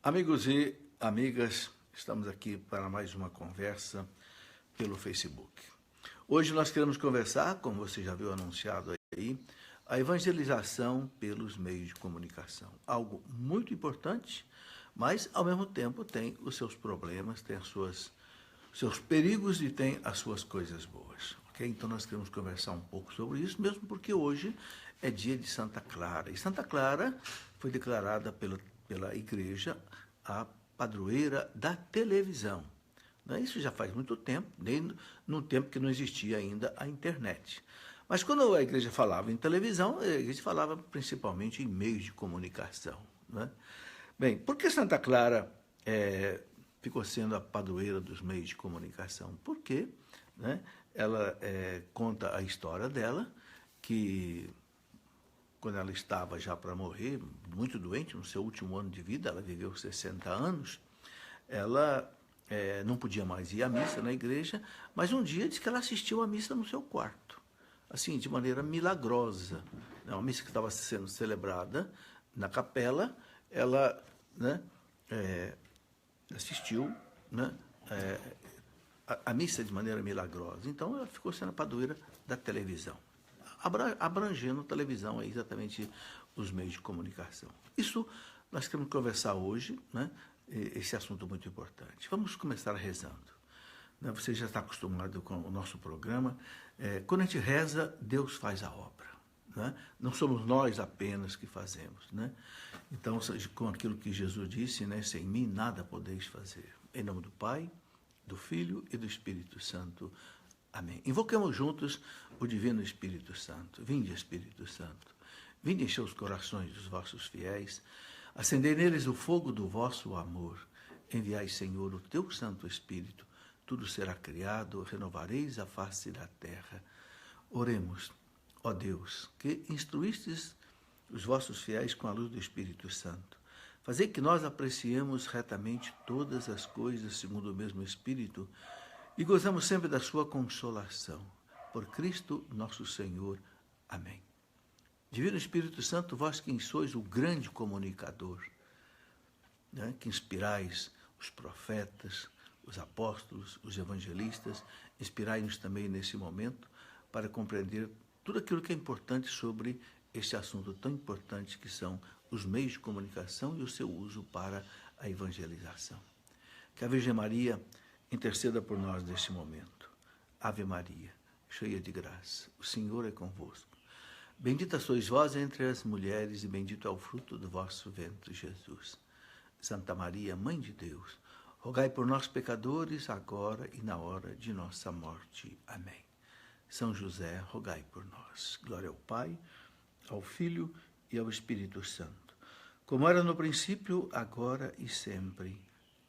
Amigos e amigas, estamos aqui para mais uma conversa pelo Facebook. Hoje nós queremos conversar, como você já viu anunciado aí, a evangelização pelos meios de comunicação. Algo muito importante, mas ao mesmo tempo tem os seus problemas, tem seus perigos e tem as suas coisas boas. Okay? Então nós queremos conversar um pouco sobre isso, mesmo porque hoje é dia de Santa Clara. E Santa Clara foi declarada pela igreja a padroeira da televisão. Isso já faz muito tempo, nem no tempo que não existia ainda a internet. Mas quando a igreja falava em televisão, a igreja falava principalmente em meios de comunicação. Né? Bem, por que Santa Clara ficou sendo a padroeira dos meios de comunicação? Porque ela conta a história dela, que quando ela estava já para morrer, muito doente, no seu último ano de vida, ela viveu 60 anos, ela não podia mais ir à missa na igreja, mas um dia disse que ela assistiu à missa no seu quarto, assim, de maneira milagrosa. Uma missa que estava sendo celebrada na capela, ela assistiu a missa de maneira milagrosa. Então, ela ficou sendo a padroeira da televisão, abrangendo a televisão, é exatamente os meios de comunicação. Isso nós queremos conversar hoje, esse assunto muito importante. Vamos começar rezando. Você já está acostumado com o nosso programa. Quando a gente reza, Deus faz a obra. Não somos nós apenas que fazemos. Então, com aquilo que Jesus disse, sem mim nada podeis fazer. Em nome do Pai, do Filho e do Espírito Santo. Amém. Invoquemos juntos o Divino Espírito Santo. Vinde, Espírito Santo. Vinde encher os corações dos vossos fiéis. Acendei neles o fogo do vosso amor. Enviai, Senhor, o teu Santo Espírito. Tudo será criado, renovareis a face da terra. Oremos, ó Deus, que instruístes os vossos fiéis com a luz do Espírito Santo. Fazei que nós apreciemos retamente todas as coisas segundo o mesmo Espírito e gozamos sempre da sua consolação. Por Cristo nosso Senhor. Amém. Divino Espírito Santo, vós quem sois o grande comunicador, que inspirais os profetas, os apóstolos, os evangelistas, inspirai-nos também nesse momento para compreender tudo aquilo que é importante sobre este assunto tão importante que são os meios de comunicação e o seu uso para a evangelização. Que a Virgem Maria interceda por nós neste momento. Ave Maria, cheia de graça, o Senhor é convosco. Bendita sois vós entre as mulheres e bendito é o fruto do vosso ventre, Jesus. Santa Maria, Mãe de Deus, rogai por nós, pecadores, agora e na hora de nossa morte. Amém. São José, rogai por nós. Glória ao Pai, ao Filho e ao Espírito Santo, como era no princípio, agora e sempre.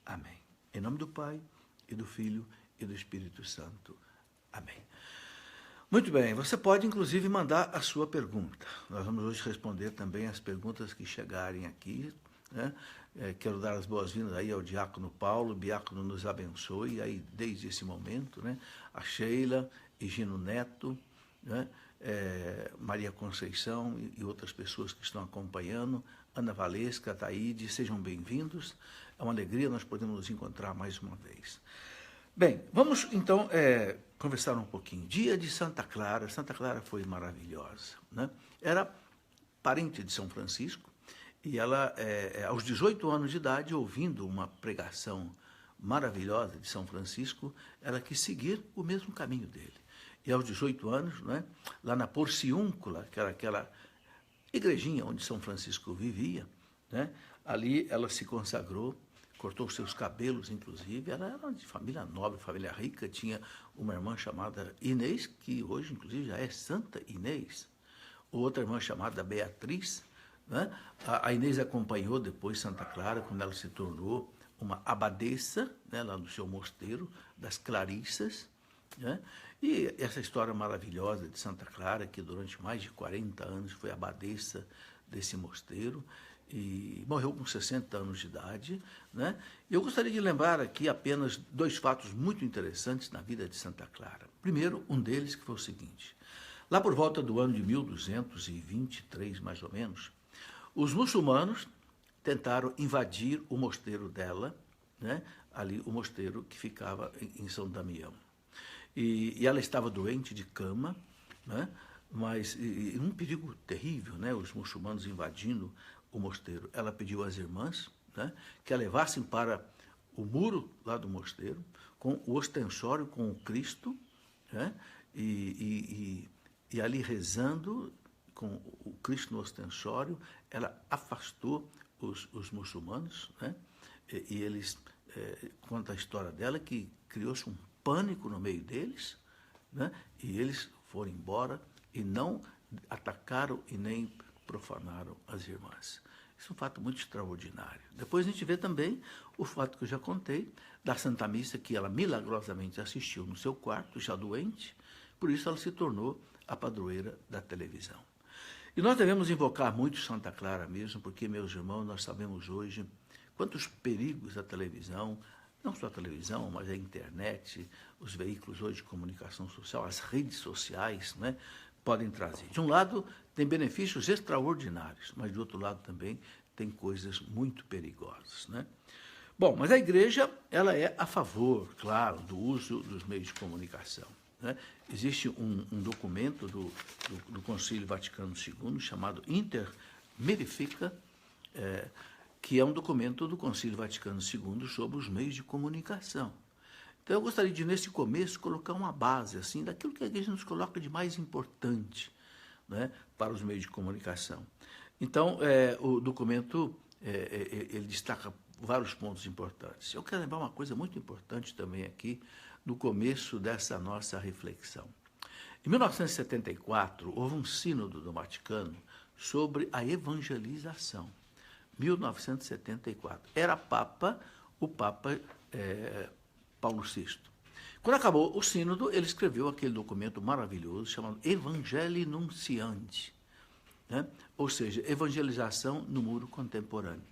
Amém. Em nome do Pai, e do Filho e do Espírito Santo. Amém. Muito bem, você pode inclusive mandar a sua pergunta. Nós vamos hoje responder também as perguntas que chegarem aqui. Quero dar as boas-vindas aí ao Diácono Paulo. O Diácono nos abençoe aí desde esse momento. A Sheila, Higino Neto, Maria Conceição e outras pessoas que estão acompanhando. Ana Valesca, Taíde, sejam bem-vindos. É uma alegria nós podemos nos encontrar mais uma vez. Bem, vamos então conversar um pouquinho. Dia de Santa Clara. Santa Clara foi maravilhosa. Era parente de São Francisco e ela, aos 18 anos de idade, ouvindo uma pregação maravilhosa de São Francisco, ela quis seguir o mesmo caminho dele. E aos 18 anos, lá na Porciúncula, que era aquela igrejinha onde São Francisco vivia, ali ela se consagrou, cortou seus cabelos, inclusive. Ela era de família nobre, família rica, tinha uma irmã chamada Inês, que hoje, inclusive, já é Santa Inês, outra irmã chamada Beatriz. A Inês acompanhou depois Santa Clara, quando ela se tornou uma abadesa, lá no seu mosteiro, das Clarissas. E essa história maravilhosa de Santa Clara, que durante mais de 40 anos foi abadesa desse mosteiro, e morreu com 60 anos de idade. Eu gostaria de lembrar aqui apenas dois fatos muito interessantes na vida de Santa Clara. Primeiro, um deles que foi o seguinte: lá por volta do ano de 1223, mais ou menos, os muçulmanos tentaram invadir o mosteiro dela, né? Ali o mosteiro que ficava em São Damião. E ela estava doente de cama, né? Mas um perigo terrível, né? Os muçulmanos invadindo o mosteiro. Ela pediu às irmãs, né, que a levassem para o muro lá do mosteiro, com o ostensório com o Cristo, né? E ali rezando, com o Cristo no ostensório, ela afastou os muçulmanos, né? E eles, conta a história dela, que criou-se um pânico no meio deles, né? E eles foram embora e não atacaram e nem profanaram as irmãs. Isso é um fato muito extraordinário. Depois a gente vê também o fato que eu já contei, da Santa Missa, que ela milagrosamente assistiu no seu quarto, já doente, por isso ela se tornou a padroeira da televisão. E nós devemos invocar muito Santa Clara mesmo, porque, meus irmãos, nós sabemos hoje quantos perigos a televisão, não só a televisão, mas a internet, os veículos hoje de comunicação social, as redes sociais, né, podem trazer. De um lado, tem benefícios extraordinários, mas de outro lado também tem coisas muito perigosas, né? Bom, mas a Igreja, ela é a favor, claro, do uso dos meios de comunicação, né? Existe um documento do Concílio Vaticano II chamado Inter Mirifica, que é um documento do Concílio Vaticano II sobre os meios de comunicação. Então, eu gostaria de, nesse começo, colocar uma base assim, daquilo que a Igreja nos coloca de mais importante, né, para os meios de comunicação. Então, o documento ele destaca vários pontos importantes. Eu quero lembrar uma coisa muito importante também aqui, no começo dessa nossa reflexão. Em 1974, houve um sínodo do Vaticano sobre a evangelização. 1974. Era o Papa Paulo VI. Quando acabou o sínodo, ele escreveu aquele documento maravilhoso chamado Evangelii Nunciandi, né? Ou seja, evangelização no mundo contemporâneo.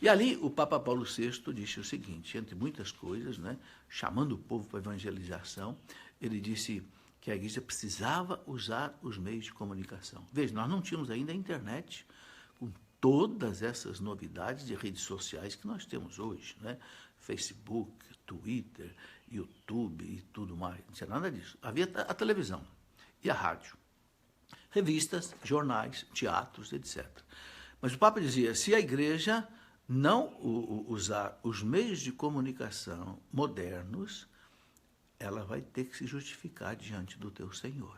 E ali o Papa Paulo VI disse o seguinte, entre muitas coisas, né, chamando o povo para a evangelização, ele disse que a Igreja precisava usar os meios de comunicação. Veja, nós não tínhamos ainda a internet, com todas essas novidades de redes sociais que nós temos hoje, né? Facebook, Twitter, YouTube e tudo mais. Não tinha nada disso. Havia a televisão e a rádio, revistas, jornais, teatros, etc. Mas o Papa dizia, se a Igreja não usar os meios de comunicação modernos, ela vai ter que se justificar diante do teu Senhor.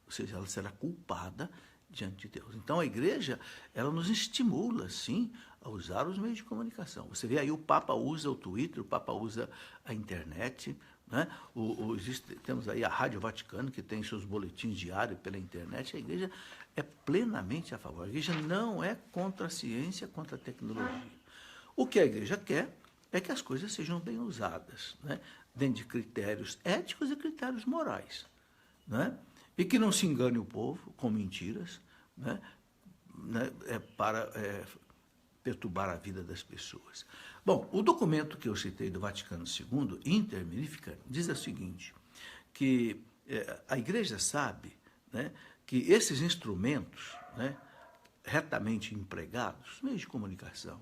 Ou seja, ela será culpada diante de Deus. Então, a Igreja, ela nos estimula, sim, a usar os meios de comunicação. Você vê aí, o Papa usa o Twitter, o Papa usa a internet, né? Temos aí a Rádio Vaticano, que tem seus boletins diários pela internet. A Igreja é plenamente a favor. A Igreja não é contra a ciência, contra a tecnologia. O que a Igreja quer é que as coisas sejam bem usadas, né? Dentro de critérios éticos e critérios morais, né? E que não se engane o povo com mentiras, né? Para perturbar a vida das pessoas. Bom, o documento que eu citei do Vaticano II, Inter Mirifica, diz o seguinte, que a Igreja sabe, né, que esses instrumentos, né, retamente empregados, meios de comunicação,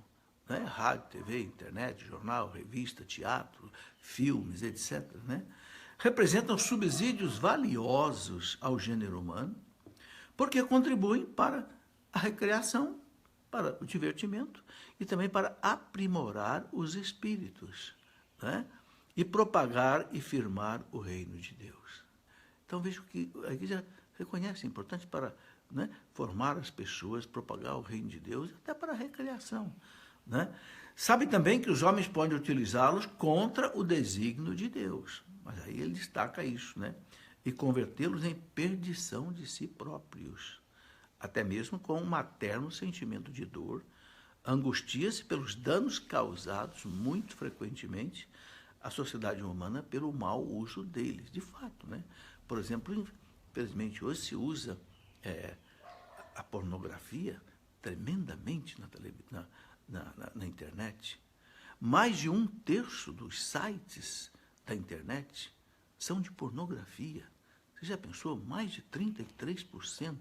né, rádio, TV, internet, jornal, revista, teatro, filmes, etc., né, representam subsídios valiosos ao gênero humano, porque contribuem para a recreação, para o divertimento e também para aprimorar os espíritos, né, e propagar e firmar o reino de Deus. Então, vejo que a Igreja reconhece, é importante para, né, formar as pessoas, propagar o reino de Deus, até para a recreação, né? Sabe também que os homens podem utilizá-los contra o desígnio de Deus. Mas aí ele destaca isso, né? E convertê-los em perdição de si próprios, até mesmo com um materno sentimento de dor, angustia-se pelos danos causados, muito frequentemente, à sociedade humana pelo mau uso deles, de fato, né? Por exemplo, infelizmente, hoje se usa a pornografia tremendamente na internet. Mais de 1/3 dos sites da internet são de pornografia. Você já pensou? Mais de 33%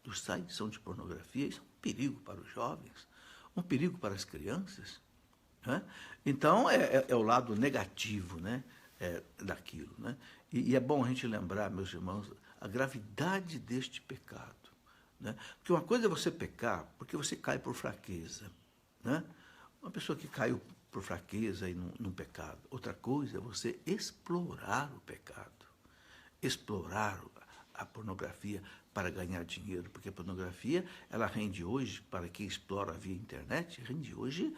dos sites são de pornografia. Isso é um perigo para os jovens. um perigo para as crianças. Né? Então, é o lado negativo, né, daquilo. Né? E é bom a gente lembrar, meus irmãos, a gravidade deste pecado. Né? Porque uma coisa é você pecar porque você cai por fraqueza. Né? Uma pessoa que caiu por fraqueza e num pecado. Outra coisa é você explorar o pecado. Explorar a pornografia para ganhar dinheiro, porque a pornografia, ela rende hoje, para quem explora via internet, rende hoje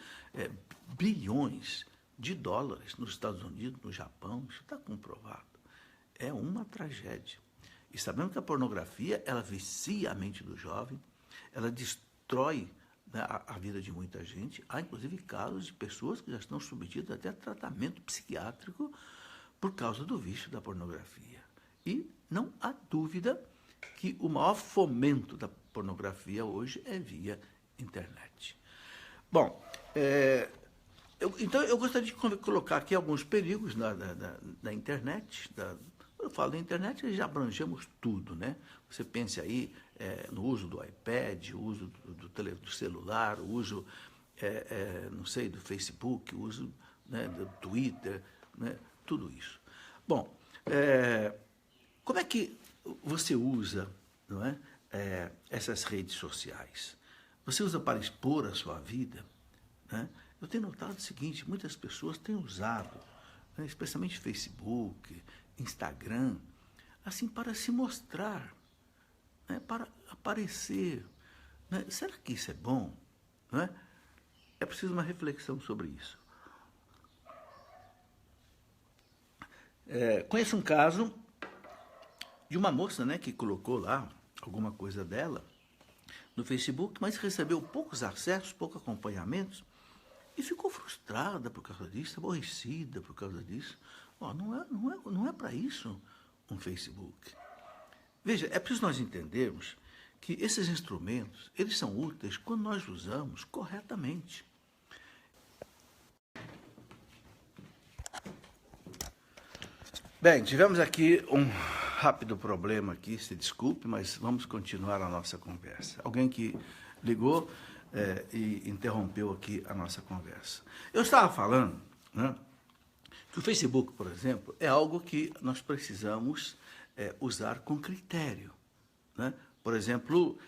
bilhões de dólares nos Estados Unidos, no Japão, isso está comprovado. É uma tragédia. E sabemos que a pornografia, ela vicia a mente do jovem, ela destrói, né, a vida de muita gente. Há, inclusive, casos de pessoas que já estão submetidas até a tratamento psiquiátrico por causa do vício da pornografia. E não há dúvida que o maior fomento da pornografia hoje é via internet. Bom, então eu gostaria de colocar aqui alguns perigos da internet. Quando eu falo da internet, já abrangemos tudo, né? Você pense aí no uso do iPad, o uso do celular, o uso, não sei, do Facebook, o uso, né, do Twitter, né? Tudo isso. Bom, como é que você usa, não é, essas redes sociais? Você usa para expor a sua vida? Né? Eu tenho notado o seguinte, muitas pessoas têm usado, né, especialmente Facebook, Instagram, assim, para se mostrar, né, para aparecer. Né? Será que isso é bom? Não é? É preciso uma reflexão sobre isso. Conheço um caso de uma moça, né, que colocou lá alguma coisa dela no Facebook, mas recebeu poucos acessos, poucos acompanhamentos, e ficou frustrada por causa disso, aborrecida por causa disso. Não é para isso um Facebook. Veja, é preciso nós entendermos que esses instrumentos, eles são úteis quando nós usamos corretamente. Bem, tivemos aqui um rápido problema aqui, se desculpe, mas vamos continuar a nossa conversa. Alguém que ligou e interrompeu aqui a nossa conversa. Eu estava falando, né, que o Facebook, por exemplo, é algo que nós precisamos usar com critério. Né? Por exemplo,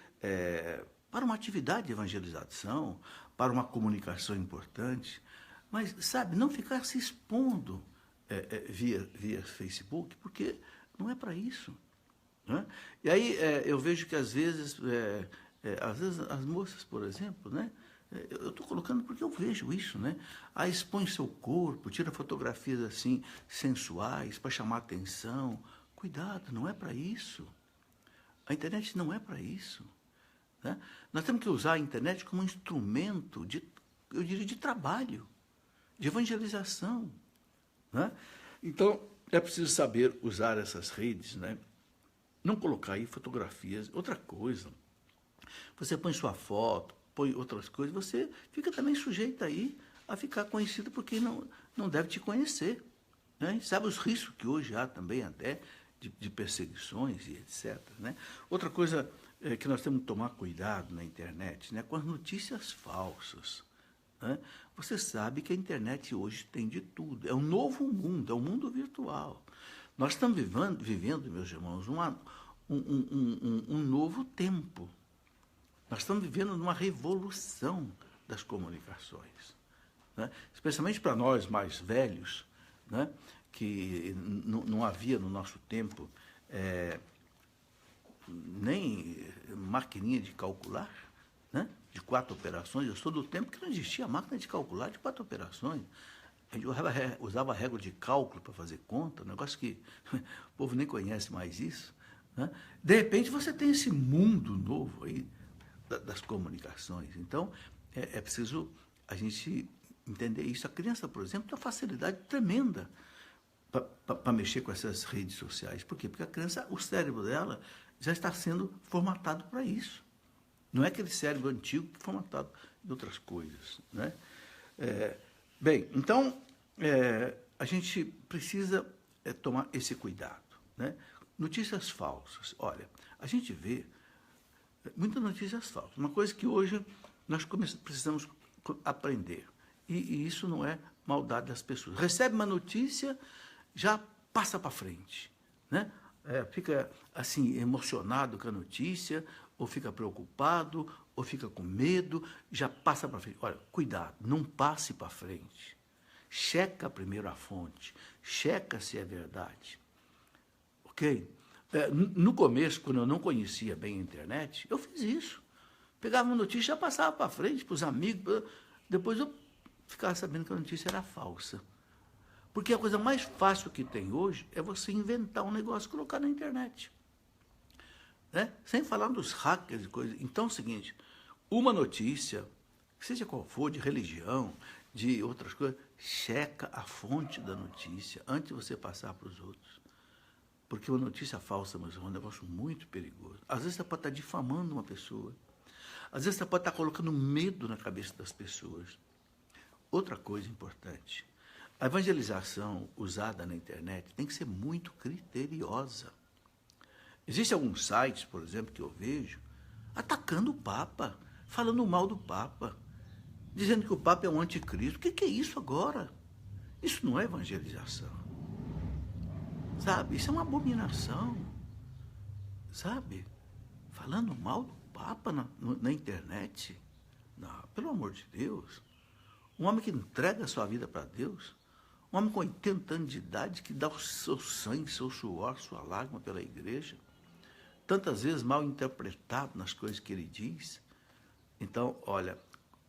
para uma atividade de evangelização, para uma comunicação importante, mas, sabe, não ficar se expondo via Facebook, porque não é para isso. Né? E aí eu vejo que, às vezes as moças, por exemplo, né? Eu estou colocando porque eu vejo isso, né? Aí expõe seu corpo, tira fotografias assim sensuais para chamar atenção. Cuidado, não é para isso. A internet não é para isso. Né? Nós temos que usar a internet como um instrumento eu diria, de trabalho, de evangelização. Né? Então, é preciso saber usar essas redes, né? Não colocar aí fotografias. Outra coisa, você põe sua foto, põe outras coisas, você fica também sujeito aí a ficar conhecido porque não deve te conhecer. Né? Sabe os riscos que hoje há também até de perseguições e etc. Né? Outra coisa que nós temos que tomar cuidado na internet, né, com as notícias falsas. Né? Você sabe que a internet hoje tem de tudo. É um novo mundo, é um mundo virtual. Nós estamos vivendo, meus irmãos, um novo tempo. Nós estamos vivendo uma revolução das comunicações. Né? Especialmente para nós mais velhos, né, que não havia no nosso tempo nem maquininha de calcular, né, de 4 operações. Eu sou do tempo que não existia máquina de calcular de 4 operações. A gente usava régua de cálculo para fazer conta, um negócio que o povo nem conhece mais isso. Né? De repente você tem esse mundo novo aí das comunicações. Então, é preciso a gente entender isso. A criança, por exemplo, tem uma facilidade tremenda para mexer com essas redes sociais. Por quê? Porque a criança, o cérebro dela já está sendo formatado para isso. Não é aquele cérebro antigo que é formatado de outras coisas. Né? Bem, então, a gente precisa tomar esse cuidado. Né? Notícias falsas. Olha, a gente vê muitas notícias falsas. Uma coisa que hoje nós precisamos aprender. E isso não é maldade das pessoas. Recebe uma notícia, já passa para frente, né? Fica assim emocionado com a notícia, ou fica preocupado, ou fica com medo, já passa para frente. Olha, cuidado, não passe para frente. Checa primeiro a fonte, checa se é verdade. Ok? No começo, quando eu não conhecia bem a internet, eu fiz isso. Pegava uma notícia, já passava para frente, para os amigos, depois eu ficava sabendo que a notícia era falsa. Porque a coisa mais fácil que tem hoje é você inventar um negócio e colocar na internet. Né? Sem falar dos hackers e coisas. Então é o seguinte, uma notícia, seja qual for, de religião, de outras coisas, checa a fonte da notícia antes de você passar para os outros. Porque uma notícia falsa, mas é um negócio muito perigoso. Às vezes você pode estar difamando uma pessoa. Às vezes você pode estar colocando medo na cabeça das pessoas. Outra coisa importante, a evangelização usada na internet tem que ser muito criteriosa. Existem alguns sites, por exemplo, que eu vejo, atacando o Papa, falando mal do Papa, dizendo que o Papa é um anticristo. O que é isso agora? Isso não é evangelização. Sabe? Isso é uma abominação. Sabe? Falando mal do Papa na internet. Não, pelo amor de Deus. Um homem que entrega a sua vida para Deus. Um homem com 80 anos de idade que dá o seu sangue, seu suor, sua lágrima pela igreja. Tantas vezes mal interpretado nas coisas que ele diz. Então, olha,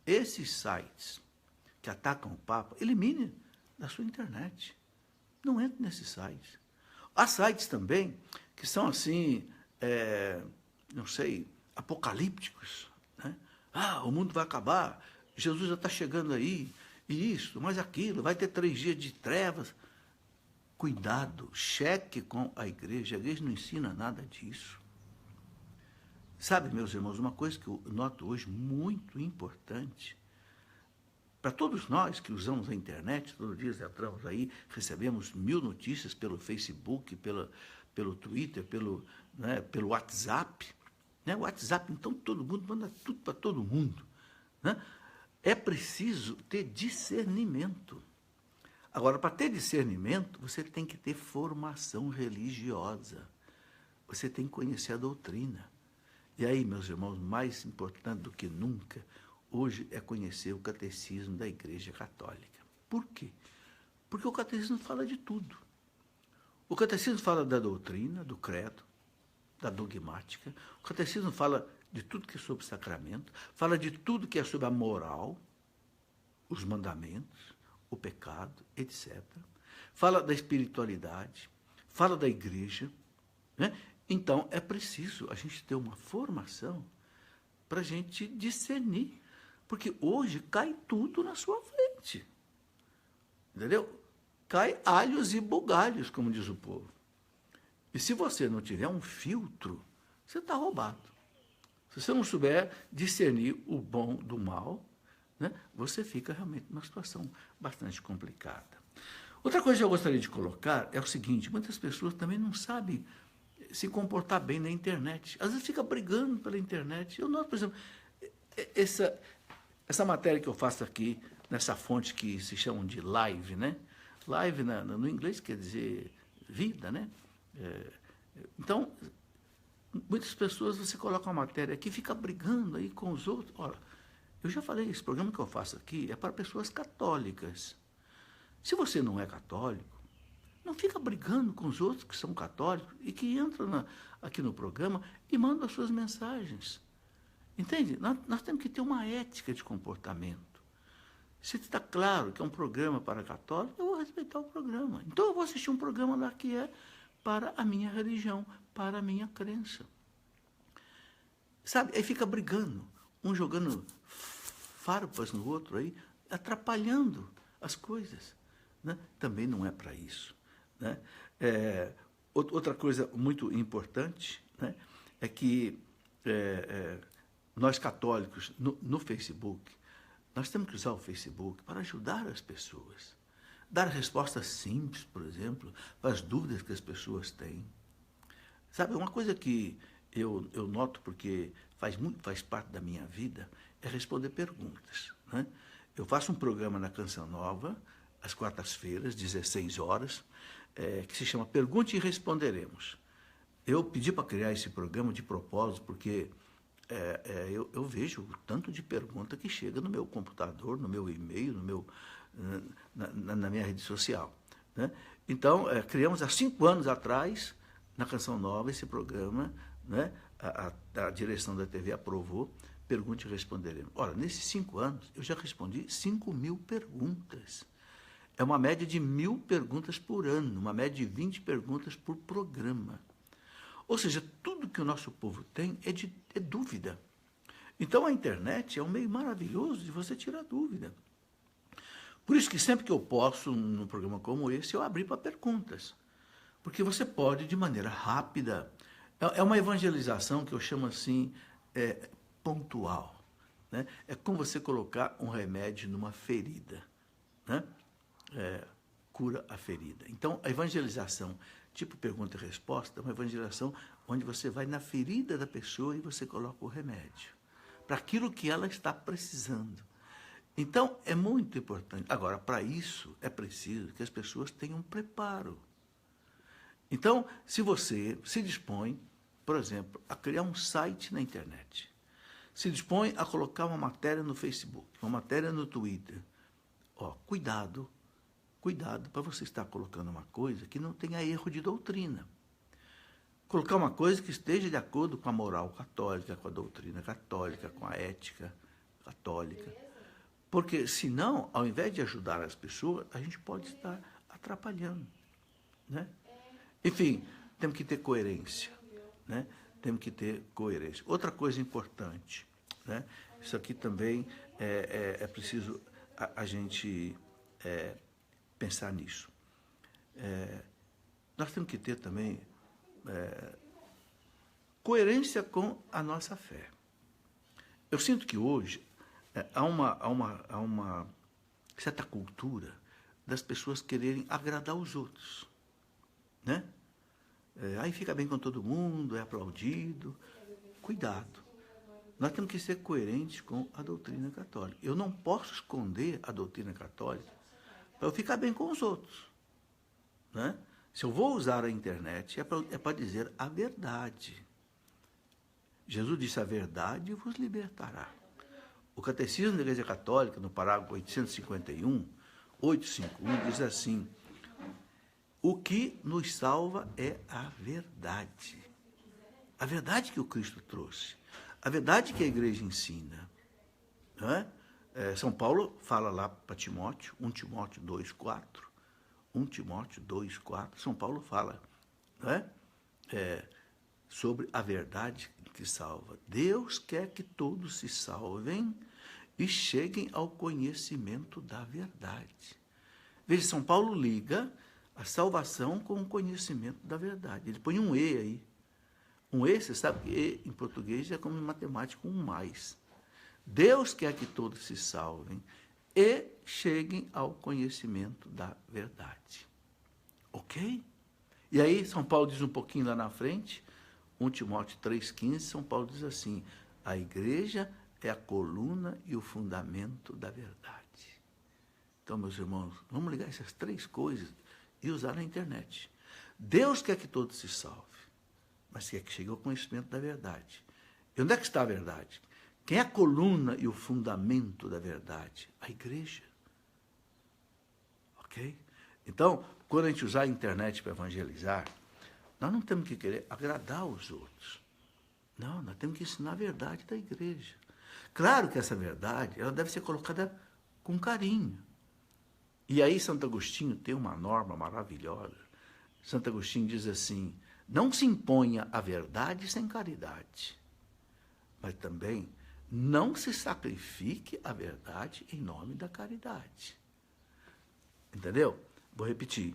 esses sites que atacam o Papa, elimine da sua internet. Não entre nesses sites. Há sites também que são assim, não sei, apocalípticos. Né? O mundo vai acabar, Jesus já está chegando aí, e isso, mas aquilo, vai ter 3 dias de trevas. Cuidado, cheque com a igreja não ensina nada disso. Sabe, meus irmãos, uma coisa que eu noto hoje muito importante, para todos nós que usamos a internet, todos os dias entramos aí, recebemos 1000 notícias pelo Facebook, pelo Twitter, pelo WhatsApp. Né? O WhatsApp, então, todo mundo manda tudo para todo mundo. Né? É preciso ter discernimento. Agora, para ter discernimento, você tem que ter formação religiosa. Você tem que conhecer a doutrina. E aí, meus irmãos, mais importante do que nunca, hoje é conhecer o catecismo da Igreja Católica. Por quê? Porque o catecismo fala de tudo. O catecismo fala da doutrina, do credo, da dogmática. O catecismo fala de tudo que é sobre sacramento, fala de tudo que é sobre a moral, os mandamentos, o pecado, etc. Fala da espiritualidade, fala da igreja. Né? Então, é preciso a gente ter uma formação para a gente discernir. Porque hoje cai tudo na sua frente. Entendeu? Cai alhos e bugalhos, como diz o povo. E se você não tiver um filtro, você está roubado. Se você não souber discernir o bom do mal, né, você fica realmente numa situação bastante complicada. Outra coisa que eu gostaria de colocar é o seguinte, muitas pessoas também não sabem se comportar bem na internet. Às vezes fica brigando pela internet. Eu noto, por exemplo, essa matéria que eu faço aqui, nessa fonte que se chamam de live, né? Live no inglês quer dizer vida, né? Então, muitas pessoas, você coloca uma matéria aqui, fica brigando aí com os outros. Olha, eu já falei, esse programa que eu faço aqui é para pessoas católicas. Se você não é católico, não fica brigando com os outros que são católicos e que entram aqui no programa e mandam as suas mensagens. Entende? Nós temos que ter uma ética de comportamento. Se está claro que é um programa para católicos, eu vou respeitar o programa. Então eu vou assistir um programa lá que é para a minha religião, para a minha crença. Sabe? Aí fica brigando, um jogando farpas no outro aí, atrapalhando as coisas. Né? Também não é para isso. Né? Outra coisa muito importante, né, é que nós católicos, no Facebook, nós temos que usar o Facebook para ajudar as pessoas. Dar respostas simples, por exemplo, para as dúvidas que as pessoas têm. Sabe, uma coisa que eu noto, porque faz parte da minha vida, é responder perguntas, né? Eu faço um programa na Canção Nova, às quartas-feiras, 16 horas, que se chama Pergunte e Responderemos. Eu pedi para criar esse programa de propósito, porque eu vejo o tanto de pergunta que chega no meu computador, no meu e-mail, na minha rede social, né? Então, criamos há 5 anos atrás, na Canção Nova, esse programa, né? A direção da TV aprovou, Pergunte e Responderemos. Ora, nesses 5 anos, eu já respondi 5.000 perguntas. É uma média de 1.000 perguntas por ano, uma média de 20 perguntas por programa. Ou seja, tudo que o nosso povo tem é dúvida. Então, a internet é um meio maravilhoso de você tirar dúvida. Por isso que sempre que eu posso, num programa como esse, eu abri para perguntas. Porque você pode, de maneira rápida, é uma evangelização que eu chamo assim, pontual, né? É como você colocar um remédio numa ferida, né? Cura a ferida. Então, a evangelização, tipo pergunta e resposta, é uma evangelização onde você vai na ferida da pessoa e você coloca o remédio para aquilo que ela está precisando. Então, é muito importante. Agora, para isso, é preciso que as pessoas tenham preparo. Então, se você se dispõe, por exemplo, a criar um site na internet, se dispõe a colocar uma matéria no Facebook, uma matéria no Twitter, cuidado para você estar colocando uma coisa que não tenha erro de doutrina. Colocar uma coisa que esteja de acordo com a moral católica, com a doutrina católica, com a ética católica. Porque, senão, ao invés de ajudar as pessoas, a gente pode estar atrapalhando, né? Enfim, temos que ter coerência, né? Temos que ter coerência. Outra coisa importante, né? Isso aqui também é preciso a gente pensar nisso. Nós temos que ter também coerência com a nossa fé. Eu sinto que hoje há uma certa cultura das pessoas quererem agradar os outros, né? Aí fica bem com todo mundo, é aplaudido. Cuidado. Nós temos que ser coerentes com a doutrina católica. Eu não posso esconder a doutrina católica para eu ficar bem com os outros, né? Se eu vou usar a internet, é para dizer a verdade. Jesus disse: a verdade vos libertará. O Catecismo da Igreja Católica, no parágrafo 851, diz assim: o que nos salva é a verdade. A verdade que o Cristo trouxe. A verdade que a igreja ensina. Não é? São Paulo fala lá para Timóteo, 1 Timóteo 2,4. 1 Timóteo 2,4. São Paulo fala, não é? Sobre a verdade que salva. Deus quer que todos se salvem e cheguem ao conhecimento da verdade. Veja, São Paulo liga a salvação com o conhecimento da verdade. Ele põe um E aí. Um E, você sabe que E em português é como em matemática um mais. Deus quer que todos se salvem e cheguem ao conhecimento da verdade. Ok? E aí São Paulo diz um pouquinho lá na frente, 1 Timóteo 3,15, São Paulo diz assim: a igreja é a coluna e o fundamento da verdade. Então, meus irmãos, vamos ligar essas 3 coisas e usar na internet. Deus quer que todos se salvem, mas quer que chegue ao conhecimento da verdade. E onde é que está a verdade? Quem é a coluna e o fundamento da verdade? A igreja. Ok? Então, quando a gente usar a internet para evangelizar, nós não temos que querer agradar os outros. Não, nós temos que ensinar a verdade da igreja. Claro que essa verdade, ela deve ser colocada com carinho. E aí Santo Agostinho tem uma norma maravilhosa. Santo Agostinho diz assim: não se imponha a verdade sem caridade, mas também não se sacrifique a verdade em nome da caridade. Entendeu? Vou repetir.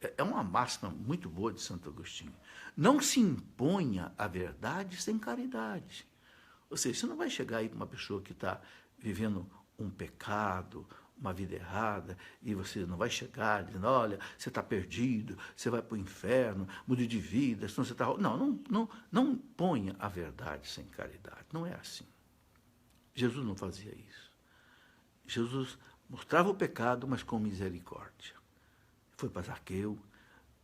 É uma máxima muito boa de Santo Agostinho. Não se imponha a verdade sem caridade. Ou seja, você não vai chegar aí para uma pessoa que está vivendo um pecado, uma vida errada, e você não vai chegar dizendo: olha, você está perdido, você vai para o inferno, mude de vida, senão você está... Não ponha a verdade sem caridade. Não é assim. Jesus não fazia isso. Jesus mostrava o pecado, mas com misericórdia. Foi para Zaqueu,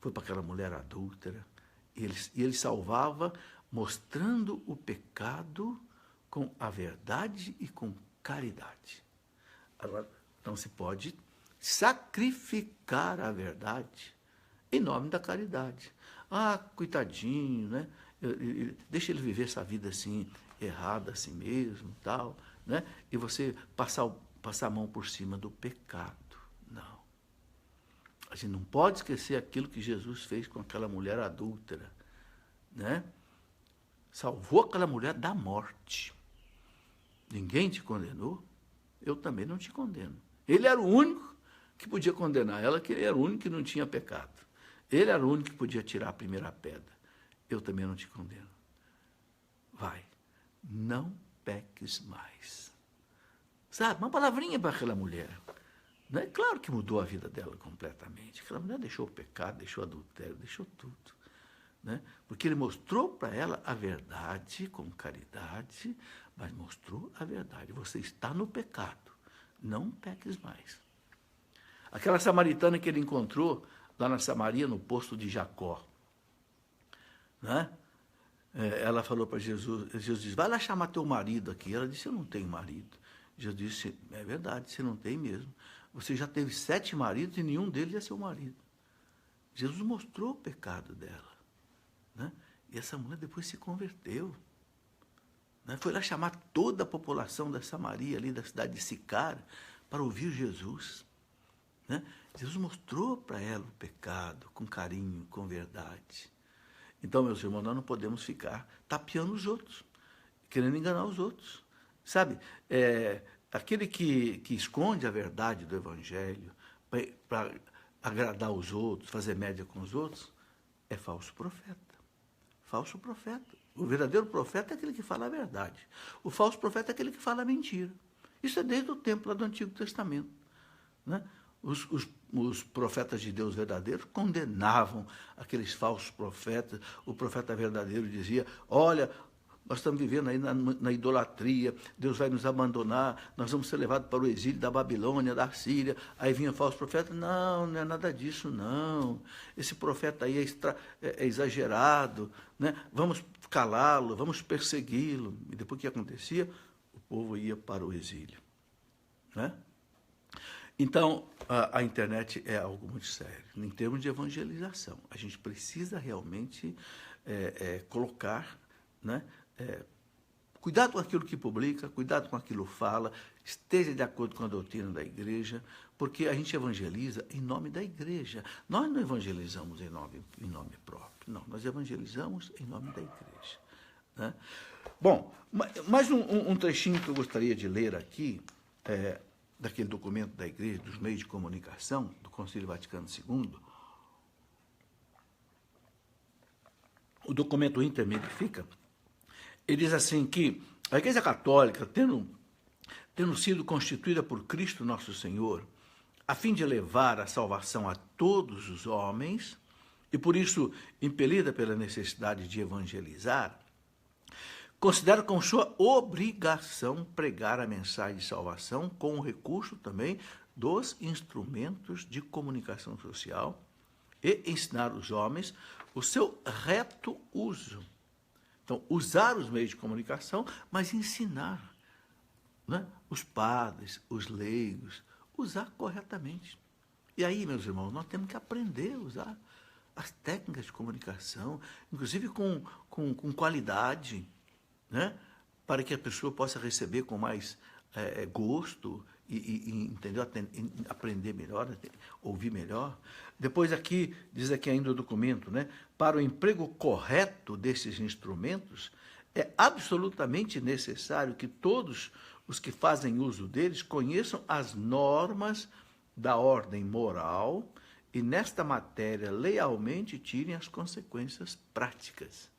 foi para aquela mulher adúltera, e ele salvava mostrando o pecado com a verdade e com caridade. Agora, não se pode sacrificar a verdade em nome da caridade. Ah, coitadinho, né? Deixa ele viver essa vida assim, errada assim mesmo, tal, né? E você passar a mão por cima do pecado. Não. A gente não pode esquecer aquilo que Jesus fez com aquela mulher adúltera, né? Salvou aquela mulher da morte. Ninguém te condenou, eu também não te condeno. Ele era o único que podia condenar ela, que ele era o único que não tinha pecado. Ele era o único que podia tirar a primeira pedra. Eu também não te condeno. Vai, não peques mais. Sabe, uma palavrinha para aquela mulher. Né? Claro que mudou a vida dela completamente. Aquela mulher deixou o pecado, deixou o adultério, deixou tudo. Né? Porque ele mostrou para ela a verdade com caridade, mas mostrou a verdade. Você está no pecado, não peques mais. Aquela samaritana que ele encontrou lá na Samaria, no poço de Jacó, né? Ela falou para Jesus, Jesus disse, vai lá chamar teu marido aqui. Ela disse, eu não tenho marido. Jesus disse, é verdade, você não tem mesmo. Você já teve 7 maridos e nenhum deles é seu marido. Jesus mostrou o pecado dela. Né? E essa mulher depois se converteu. Né? Foi lá chamar toda a população da Samaria, ali da cidade de Sicar, para ouvir Jesus. Né? Jesus mostrou para ela o pecado com carinho, com verdade. Então, meus irmãos, nós não podemos ficar tapeando os outros, querendo enganar os outros. Sabe, aquele que esconde a verdade do Evangelho para agradar os outros, fazer média com os outros, é falso profeta. Falso profeta. O verdadeiro profeta é aquele que fala a verdade. O falso profeta é aquele que fala a mentira. Isso é desde o tempo lá do Antigo Testamento. Né? Os profetas de Deus verdadeiros condenavam aqueles falsos profetas. O profeta verdadeiro dizia, olha, nós estamos vivendo aí na idolatria, Deus vai nos abandonar, nós vamos ser levados para o exílio da Babilônia, da Síria. Aí vinha falso profeta, não, não é nada disso, não. Esse profeta aí é exagerado, né? Vamos calá-lo, vamos persegui-lo. E depois o que acontecia? O povo ia para o exílio. Né? Então, a internet é algo muito sério. Em termos de evangelização, a gente precisa realmente colocar, né? Cuidado com aquilo que publica, cuidado com aquilo que fala, esteja de acordo com a doutrina da igreja, porque a gente evangeliza em nome da igreja. Nós não evangelizamos em nome próprio, não, nós evangelizamos em nome da igreja. Né? Bom, mais um trechinho que eu gostaria de ler aqui, daquele documento da igreja, dos meios de comunicação, do Concílio Vaticano II. O documento Intermedifica, ele diz assim que a Igreja Católica, tendo sido constituída por Cristo Nosso Senhor, a fim de levar a salvação a todos os homens, e por isso impelida pela necessidade de evangelizar, considera como sua obrigação pregar a mensagem de salvação com o recurso também dos instrumentos de comunicação social e ensinar os homens o seu reto uso. Então, usar os meios de comunicação, mas ensinar, né? Os padres, os leigos, usar corretamente. E aí, meus irmãos, nós temos que aprender a usar as técnicas de comunicação, inclusive com qualidade, né? Para que a pessoa possa receber com mais gosto e entendeu? Aprender melhor, ouvir melhor. Depois aqui, diz aqui ainda o documento, né? Para o emprego correto desses instrumentos, é absolutamente necessário que todos os que fazem uso deles conheçam as normas da ordem moral e, nesta matéria, lealmente tirem as consequências práticas.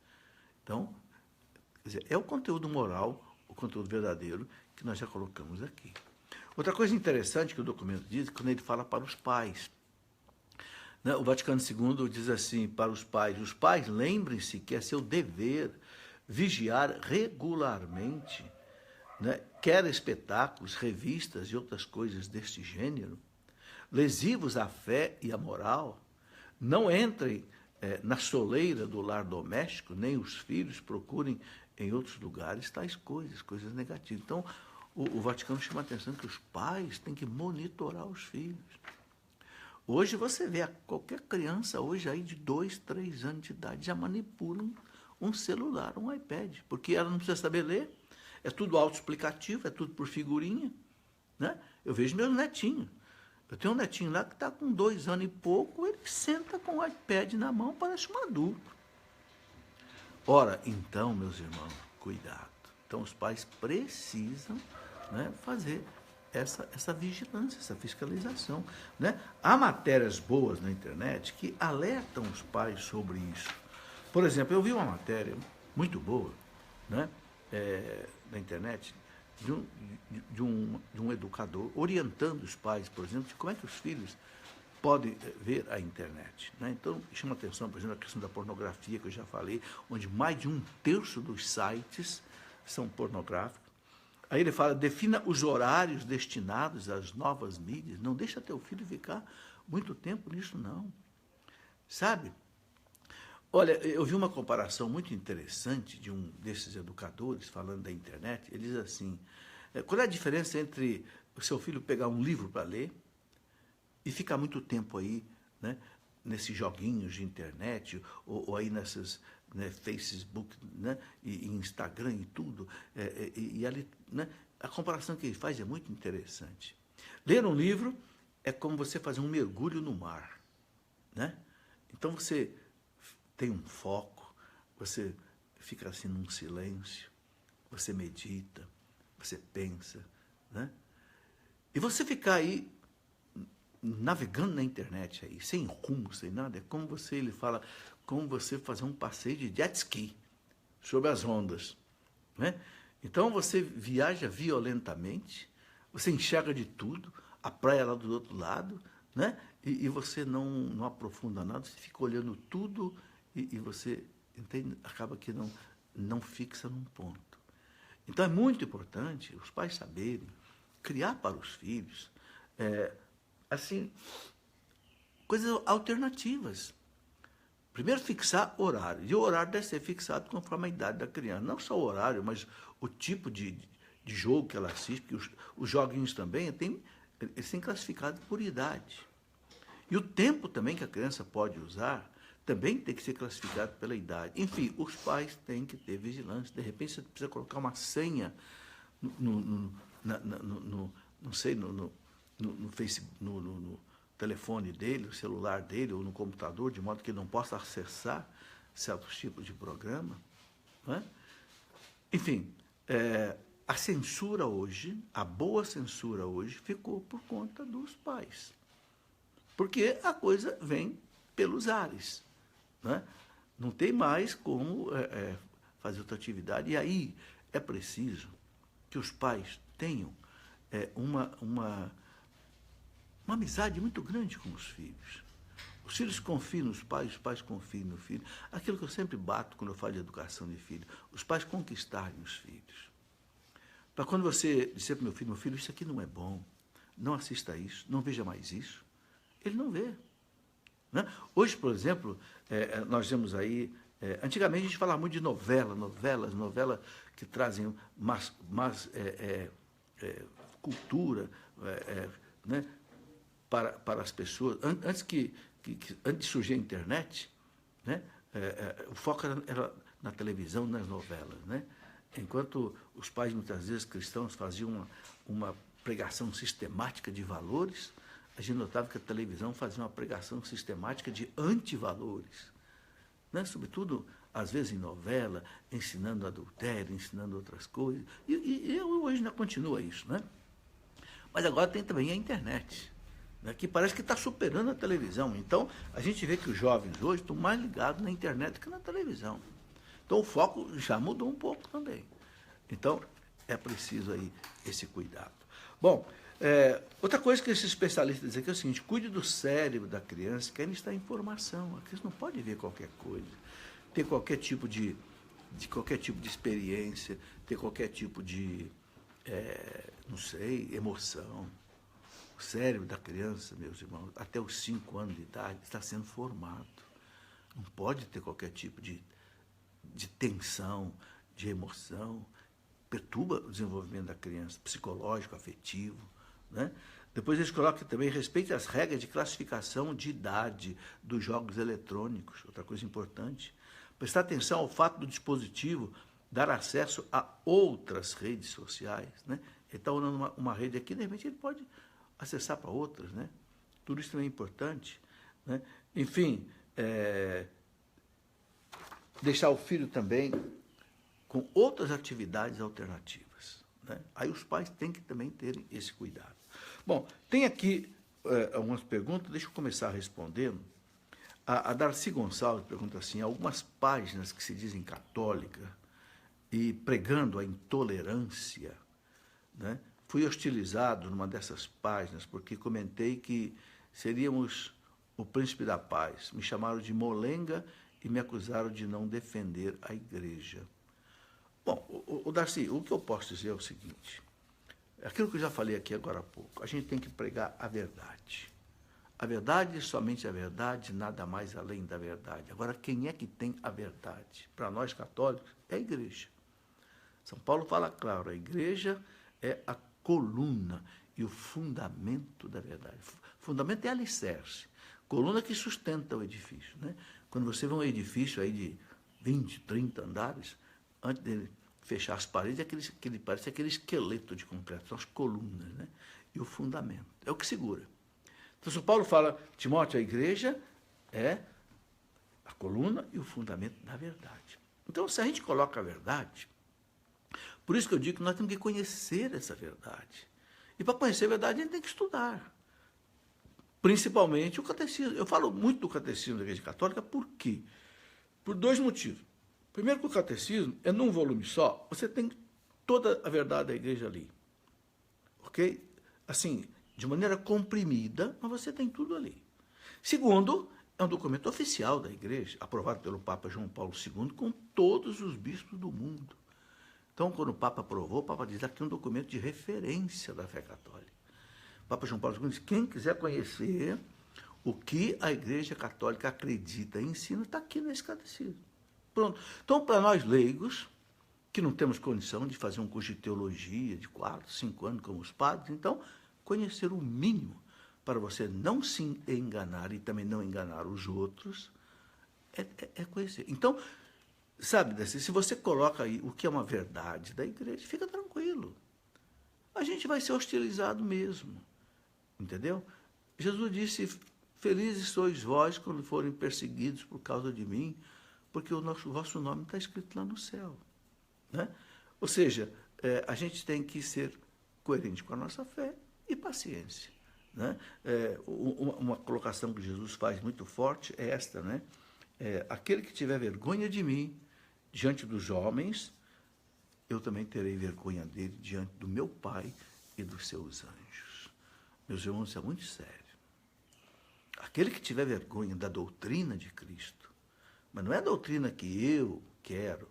Então, quer dizer, é o conteúdo moral, o conteúdo verdadeiro, que nós já colocamos aqui. Outra coisa interessante que o documento diz, quando ele fala para os pais, né? O Vaticano II diz assim, para os pais lembrem-se que é seu dever vigiar regularmente, né, quer espetáculos, revistas e outras coisas deste gênero, lesivos à fé e à moral, não entrem na soleira do lar doméstico, nem os filhos procurem em outros lugares tais coisas, coisas negativas. Então, o Vaticano chama a atenção que os pais têm que monitorar os filhos. Hoje você vê qualquer criança hoje aí de 2, 3 anos de idade já manipula um celular, um iPad, porque ela não precisa saber ler, é tudo autoexplicativo, é tudo por figurinha, né? Eu vejo meus netinhos. Eu tenho um netinho lá que está com 2 anos e pouco, ele senta com o iPad na mão, parece um adulto. Ora, então, meus irmãos, cuidado. Então, os pais precisam, né, fazer essa vigilância, essa fiscalização, né? Há matérias boas na internet que alertam os pais sobre isso. Por exemplo, eu vi uma matéria muito boa, né, na internet, de um educador orientando os pais, por exemplo, de como é que os filhos podem ver a internet, né? Então, chama atenção, por exemplo, a questão da pornografia, que eu já falei, onde mais de 1/3 dos sites são pornográficos. Aí ele fala, defina os horários destinados às novas mídias, não deixa teu filho ficar muito tempo nisso, não. Sabe? Olha, eu vi uma comparação muito interessante de um desses educadores falando da internet. Ele diz assim, qual é a diferença entre o seu filho pegar um livro para ler e ficar muito tempo aí, né, nesses joguinhos de internet, ou aí nessas, né, Facebook, né, e Instagram e tudo, e ali, né, a comparação que ele faz é muito interessante. Ler um livro é como você fazer um mergulho no mar, né? Então você tem um foco, você fica assim num silêncio, você medita, você pensa, né? E você ficar aí navegando na internet aí, sem rumo, sem nada, é como você, ele fala, como você fazer um passeio de jet ski sobre as ondas, né? Então você viaja violentamente, você enxerga de tudo, a praia lá do outro lado, né? E você não aprofunda nada, você fica olhando tudo e você, entende? Acaba que não fixa num ponto. Então é muito importante os pais saberem criar para os filhos assim, coisas alternativas. Primeiro, fixar horário. E o horário deve ser fixado conforme a idade da criança. Não só o horário, mas o tipo de jogo que ela assiste, porque os joguinhos também eles têm classificado por idade. E o tempo também que a criança pode usar também tem que ser classificado pela idade. Enfim, os pais têm que ter vigilância. De repente, você precisa colocar uma senha não sei, no Facebook, no telefone dele, no celular dele ou no computador, de modo que ele não possa acessar certos tipos de programa, né? Enfim, a censura hoje, a boa censura hoje, ficou por conta dos pais. Porque a coisa vem pelos ares, né? Não tem mais como fazer outra atividade. E aí é preciso que os pais tenham uma amizade muito grande com os filhos. Os filhos confiam nos pais, os pais confiam no filho. Aquilo que eu sempre bato quando eu falo de educação de filho, os pais conquistarem os filhos. Para quando você disser para meu filho, isso aqui não é bom, não assista isso, não veja mais isso, ele não vê, né? Hoje, por exemplo, nós temos aí, antigamente a gente falava muito de novelas que trazem mais cultura, né, para as pessoas. Antes de surgir a internet, né, o foco era na televisão, nas novelas, né? Enquanto os pais, muitas vezes, cristãos, faziam uma pregação sistemática de valores, a gente notava que a televisão fazia uma pregação sistemática de antivalores, né? Sobretudo, às vezes, em novela, ensinando adultério, ensinando outras coisas. E hoje ainda continua isso, né? Mas agora tem também a internet, né, que parece que está superando a televisão. Então, a gente vê que os jovens hoje estão mais ligados na internet que na televisão. Então, o foco já mudou um pouco também. Então, é preciso aí esse cuidado. Bom, outra coisa que esses especialistas dizem aqui é o seguinte: cuide do cérebro da criança, que ainda está em formação. A criança não pode ver qualquer coisa, ter qualquer tipo de experiência, ter qualquer tipo de não sei, emoção. O cérebro da criança, meus irmãos, até os 5 anos de idade, está sendo formado. Não pode ter qualquer tipo de tensão, de emoção. Perturba o desenvolvimento da criança, psicológico, afetivo. Né? Depois eles colocam também, respeite as regras de classificação de idade dos jogos eletrônicos, outra coisa importante. Prestar atenção ao fato do dispositivo dar acesso a outras redes sociais. Né? Ele está usando uma rede aqui, de repente ele pode acessar para outras. Né? Tudo isso também é importante. Né? Enfim, deixar o filho também com outras atividades alternativas. Né? Aí os pais têm que também terem esse cuidado. Bom, tem aqui algumas perguntas, deixa eu começar respondendo. A Darcy Gonçalves pergunta assim, algumas páginas que se dizem católicas e pregando a intolerância, né? Fui hostilizado numa dessas páginas porque comentei que seríamos o príncipe da paz. Me chamaram de molenga e me acusaram de não defender a igreja. Bom, o Darcy, o que eu posso dizer é o seguinte, aquilo que eu já falei aqui agora há pouco, a gente tem que pregar a verdade. A verdade, somente a verdade, nada mais além da verdade. Agora, quem é que tem a verdade? Para nós católicos, é a igreja. São Paulo fala claro, a igreja é a coluna e o fundamento da verdade. Fundamento é alicerce, coluna que sustenta o edifício. Né? Quando você vê um edifício aí de 20, 30 andares, antes dele fechar as paredes, ele parece aquele esqueleto de concreto, são as colunas, né? E o fundamento, é o que segura. Então, São Paulo fala, Timóteo, a igreja é a coluna e o fundamento da verdade. Então, se a gente coloca a verdade, por isso que eu digo que nós temos que conhecer essa verdade. E para conhecer a verdade, a gente tem que estudar. Principalmente o catecismo. Eu falo muito do catecismo da Igreja Católica, por quê? Por 2 motivos. Primeiro, que o catecismo é num volume só, você tem toda a verdade da igreja ali. Ok? Assim, de maneira comprimida, mas você tem tudo ali. Segundo, é um documento oficial da igreja, aprovado pelo Papa João Paulo II, com todos os bispos do mundo. Então, quando o Papa aprovou, o Papa diz aqui um documento de referência da fé católica. O Papa João Paulo II diz, quem quiser conhecer o que a Igreja Católica acredita e ensina, está aqui nesse catecismo. Pronto. Então, para nós leigos, que não temos condição de fazer um curso de teologia de 4, 5 anos como os padres, então, conhecer o mínimo para você não se enganar e também não enganar os outros, é conhecer. Então, sabe, se você coloca aí o que é uma verdade da igreja, fica tranquilo. A gente vai ser hostilizado mesmo. Entendeu? Jesus disse, felizes sois vós quando forem perseguidos por causa de mim, porque o vosso nome está escrito lá no céu. Né? Ou seja, a gente tem que ser coerente com a nossa fé e paciência. Né? Uma colocação que Jesus faz muito forte é esta, né? Aquele que tiver vergonha de mim diante dos homens, eu também terei vergonha dele diante do meu Pai e dos seus anjos. Meus irmãos, isso é muito sério. Aquele que tiver vergonha da doutrina de Cristo, mas não é a doutrina que eu quero,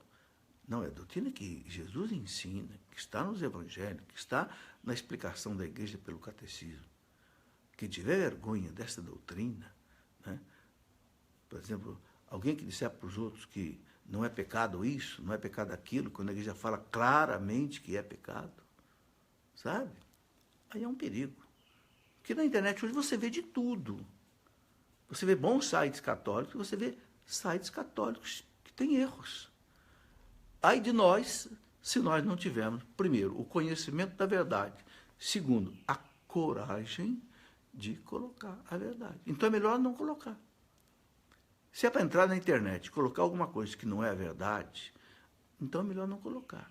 não, é a doutrina que Jesus ensina, que está nos evangelhos, que está na explicação da igreja pelo catecismo. Quem tiver vergonha dessa doutrina, né? Por exemplo, alguém que disser para os outros que não é pecado isso, não é pecado aquilo, quando a igreja fala claramente que é pecado, sabe? Aí é um perigo. Porque na internet hoje você vê de tudo. Você vê bons sites católicos, você vê sites católicos que têm erros. Ai de nós, se nós não tivermos, primeiro, o conhecimento da verdade. Segundo, a coragem de colocar a verdade. Então é melhor não colocar. Se é para entrar na internet e colocar alguma coisa que não é a verdade, então é melhor não colocar.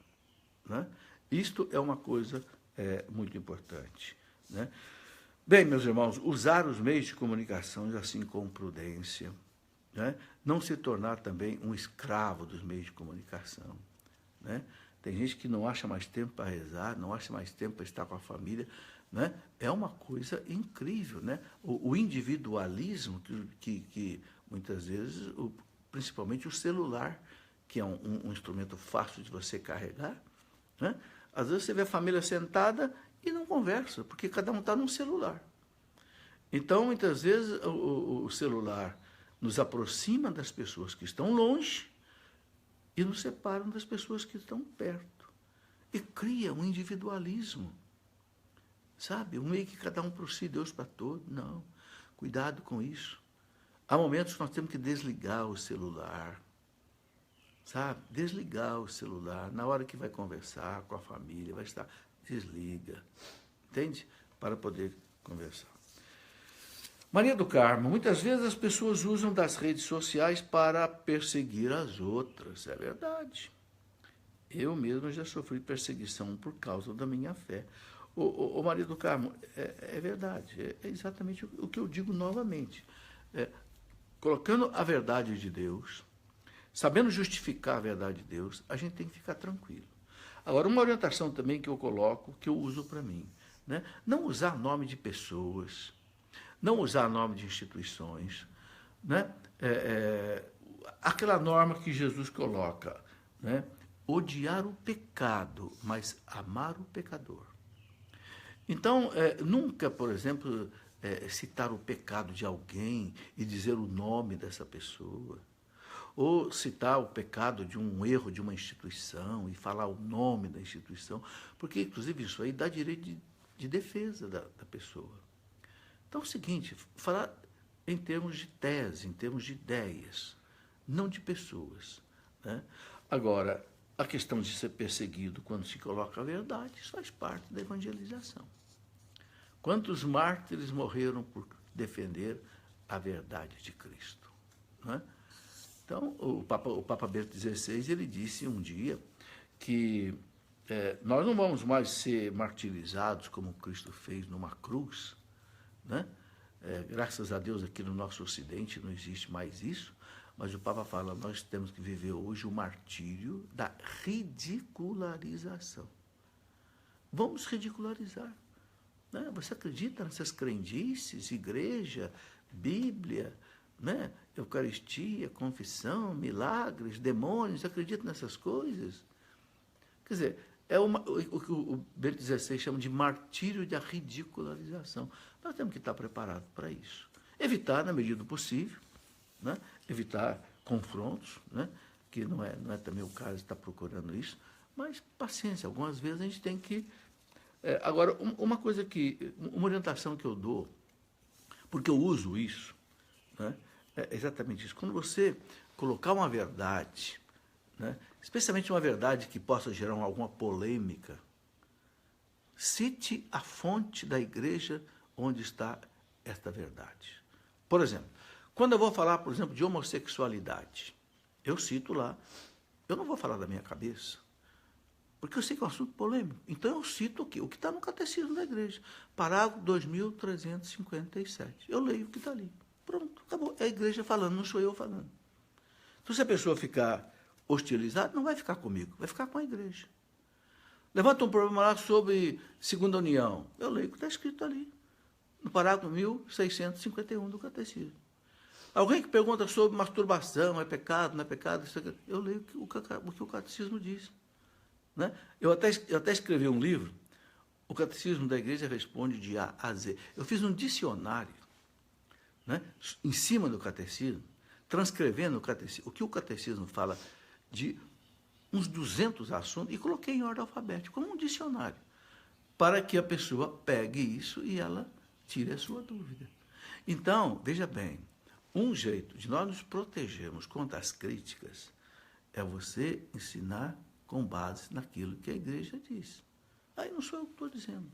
Né? Isto é uma coisa muito importante. Né? Bem, meus irmãos, usar os meios de comunicação assim com prudência, né? Não se tornar também um escravo dos meios de comunicação. Né? Tem gente que não acha mais tempo para rezar, não acha mais tempo para estar com a família. Né? É uma coisa incrível. Né? O individualismo que muitas vezes, principalmente o celular, que é um instrumento fácil de você carregar, né? Às vezes você vê a família sentada e não conversa, porque cada um está num celular. Então, muitas vezes, o celular nos aproxima das pessoas que estão longe e nos separa das pessoas que estão perto. E cria um individualismo. Sabe? Um meio que cada um por si, Deus para todos. Não. Cuidado com isso. Há momentos que nós temos que desligar o celular. Sabe? Desligar o celular. Na hora que vai conversar com a família, vai estar, desliga. Entende? Para poder conversar. Maria do Carmo, muitas vezes as pessoas usam das redes sociais para perseguir as outras. É verdade. Eu mesmo já sofri perseguição por causa da minha fé. Ô Maria do Carmo, é verdade. É exatamente o que eu digo novamente. Colocando a verdade de Deus, sabendo justificar a verdade de Deus, a gente tem que ficar tranquilo. Agora, uma orientação também que eu coloco, que eu uso para mim, né? Não usar nome de pessoas, não usar nome de instituições, né? Aquela norma que Jesus coloca, né? Odiar o pecado, mas amar o pecador. Então, nunca, por exemplo, citar o pecado de alguém e dizer o nome dessa pessoa, ou citar o pecado de um erro de uma instituição e falar o nome da instituição, porque, inclusive, isso aí dá direito de defesa da pessoa. Então é o seguinte, falar em termos de tese, em termos de ideias, não de pessoas, né? Agora, a questão de ser perseguido quando se coloca a verdade, isso faz parte da evangelização. Quantos mártires morreram por defender a verdade de Cristo, né? Então, o Papa Bento XVI, ele disse um dia que nós não vamos mais ser martirizados como Cristo fez numa cruz, né? Graças a Deus aqui no nosso Ocidente não existe mais isso, mas o Papa fala, nós temos que viver hoje o martírio da ridicularização. Vamos ridicularizar, né? Você acredita nessas crendices, igreja, Bíblia, né? Eucaristia, confissão, milagres, demônios, acredita nessas coisas? Quer dizer, o que o Bento XVI chama de martírio da ridicularização. Nós temos que estar preparados para isso. Evitar, na medida do possível, né? Evitar confrontos, né? Que não é também o caso de estar procurando isso, mas paciência, algumas vezes a gente tem que... Agora, uma orientação que eu dou, porque eu uso isso, né? É exatamente isso. Quando você colocar uma verdade, né? Especialmente uma verdade que possa gerar alguma polêmica, cite a fonte da igreja onde está esta verdade. Por exemplo, quando eu vou falar, por exemplo, de homossexualidade, eu cito lá, eu não vou falar da minha cabeça, porque eu sei que é um assunto polêmico. Então eu cito o que está no Catecismo da Igreja, parágrafo 2357. Eu leio o que está ali. Pronto, acabou. É a igreja falando, não sou eu falando. Então, se a pessoa ficar hostilizada, não vai ficar comigo, vai ficar com a igreja. Levanta um problema lá sobre segunda união. Eu leio o que está escrito ali, no parágrafo 1651 do Catecismo. Alguém que pergunta sobre masturbação, é pecado, não é pecado, eu leio o que o Catecismo diz. Né? Eu até escrevi um livro, o Catecismo da Igreja responde de A a Z. Eu fiz um dicionário, né, em cima do Catecismo, transcrevendo o que o Catecismo fala de uns 200 assuntos, e coloquei em ordem alfabética, como um dicionário, para que a pessoa pegue isso e ela tire a sua dúvida. Então, veja bem, um jeito de nós nos protegermos contra as críticas é você ensinar com base naquilo que a igreja diz. Aí não sou eu que estou dizendo.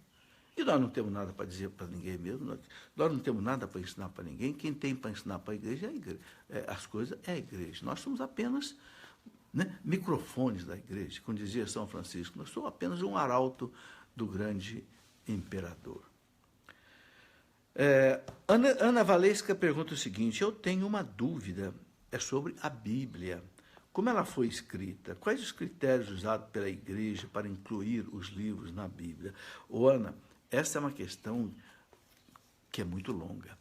E nós não temos nada para dizer para ninguém mesmo, nós não temos nada para ensinar para ninguém. Quem tem para ensinar para a igreja é a igreja. As coisas é a igreja. Nós somos apenas, né, microfones da igreja. Como dizia São Francisco, nós somos apenas um arauto do grande imperador. Ana Valesca pergunta o seguinte, eu tenho uma dúvida, é sobre a Bíblia. Como ela foi escrita? Quais os critérios usados pela igreja para incluir os livros na Bíblia? Ana, essa é uma questão que é muito longa.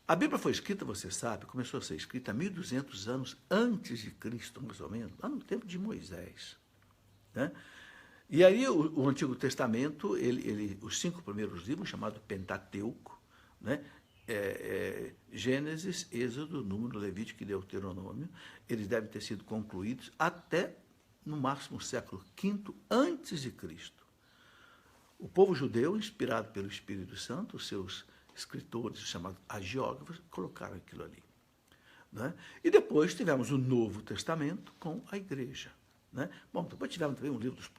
A Bíblia foi escrita, você sabe, começou a ser escrita 1.200 anos antes de Cristo, mais ou menos, lá no tempo de Moisés, né? E aí o Antigo Testamento, os 5 primeiros livros, chamados Pentateuco, né? Gênesis, Êxodo, Número, Levítico e Deuteronômio, eles devem ter sido concluídos até, no máximo, século V antes de Cristo. O povo judeu, inspirado pelo Espírito Santo, os seus escritores, chamados agiógrafos, colocaram aquilo ali. Né? E depois tivemos o Novo Testamento com a igreja. Né? Bom, depois tivemos também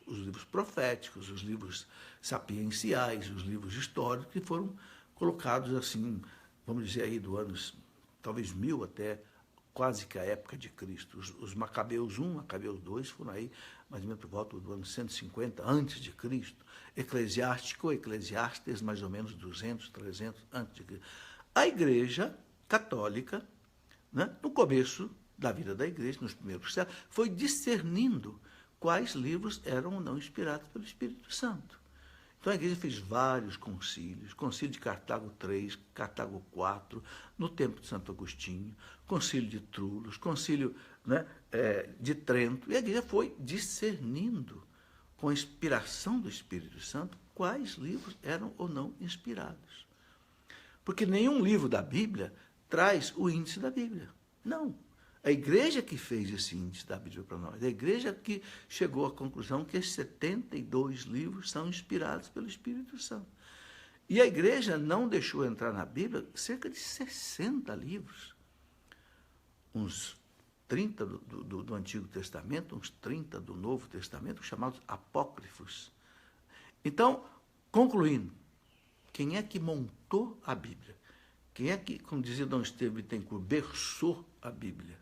os livros proféticos, os livros sapienciais, os livros históricos, que foram colocados assim, vamos dizer aí, do anos, talvez 1000 até quase que a época de Cristo. Os Macabeus I, Macabeus II foram aí, mais ou menos por volta do ano 150 antes de Cristo. Eclesiastes, mais ou menos 200, 300 antes de Cristo. A Igreja Católica, né, no começo da vida da Igreja, nos primeiros séculos, foi discernindo quais livros eram ou não inspirados pelo Espírito Santo. Então a Igreja fez vários concílios, concílio de Cartago III, Cartago IV, no tempo de Santo Agostinho, concílio de Trullos, concílio, né, de Trento, e a Igreja foi discernindo, com a inspiração do Espírito Santo, quais livros eram ou não inspirados. Porque nenhum livro da Bíblia traz o índice da Bíblia. Não. A igreja que fez esse índice da Bíblia para nós. A igreja que chegou à conclusão que esses 72 livros são inspirados pelo Espírito Santo. E a igreja não deixou entrar na Bíblia cerca de 60 livros. Uns 30 do Antigo Testamento, uns 30 do Novo Testamento, chamados apócrifos. Então, concluindo, quem é que montou a Bíblia? Quem é que, como dizia Dom Estevão Bittencourt, berçou a Bíblia?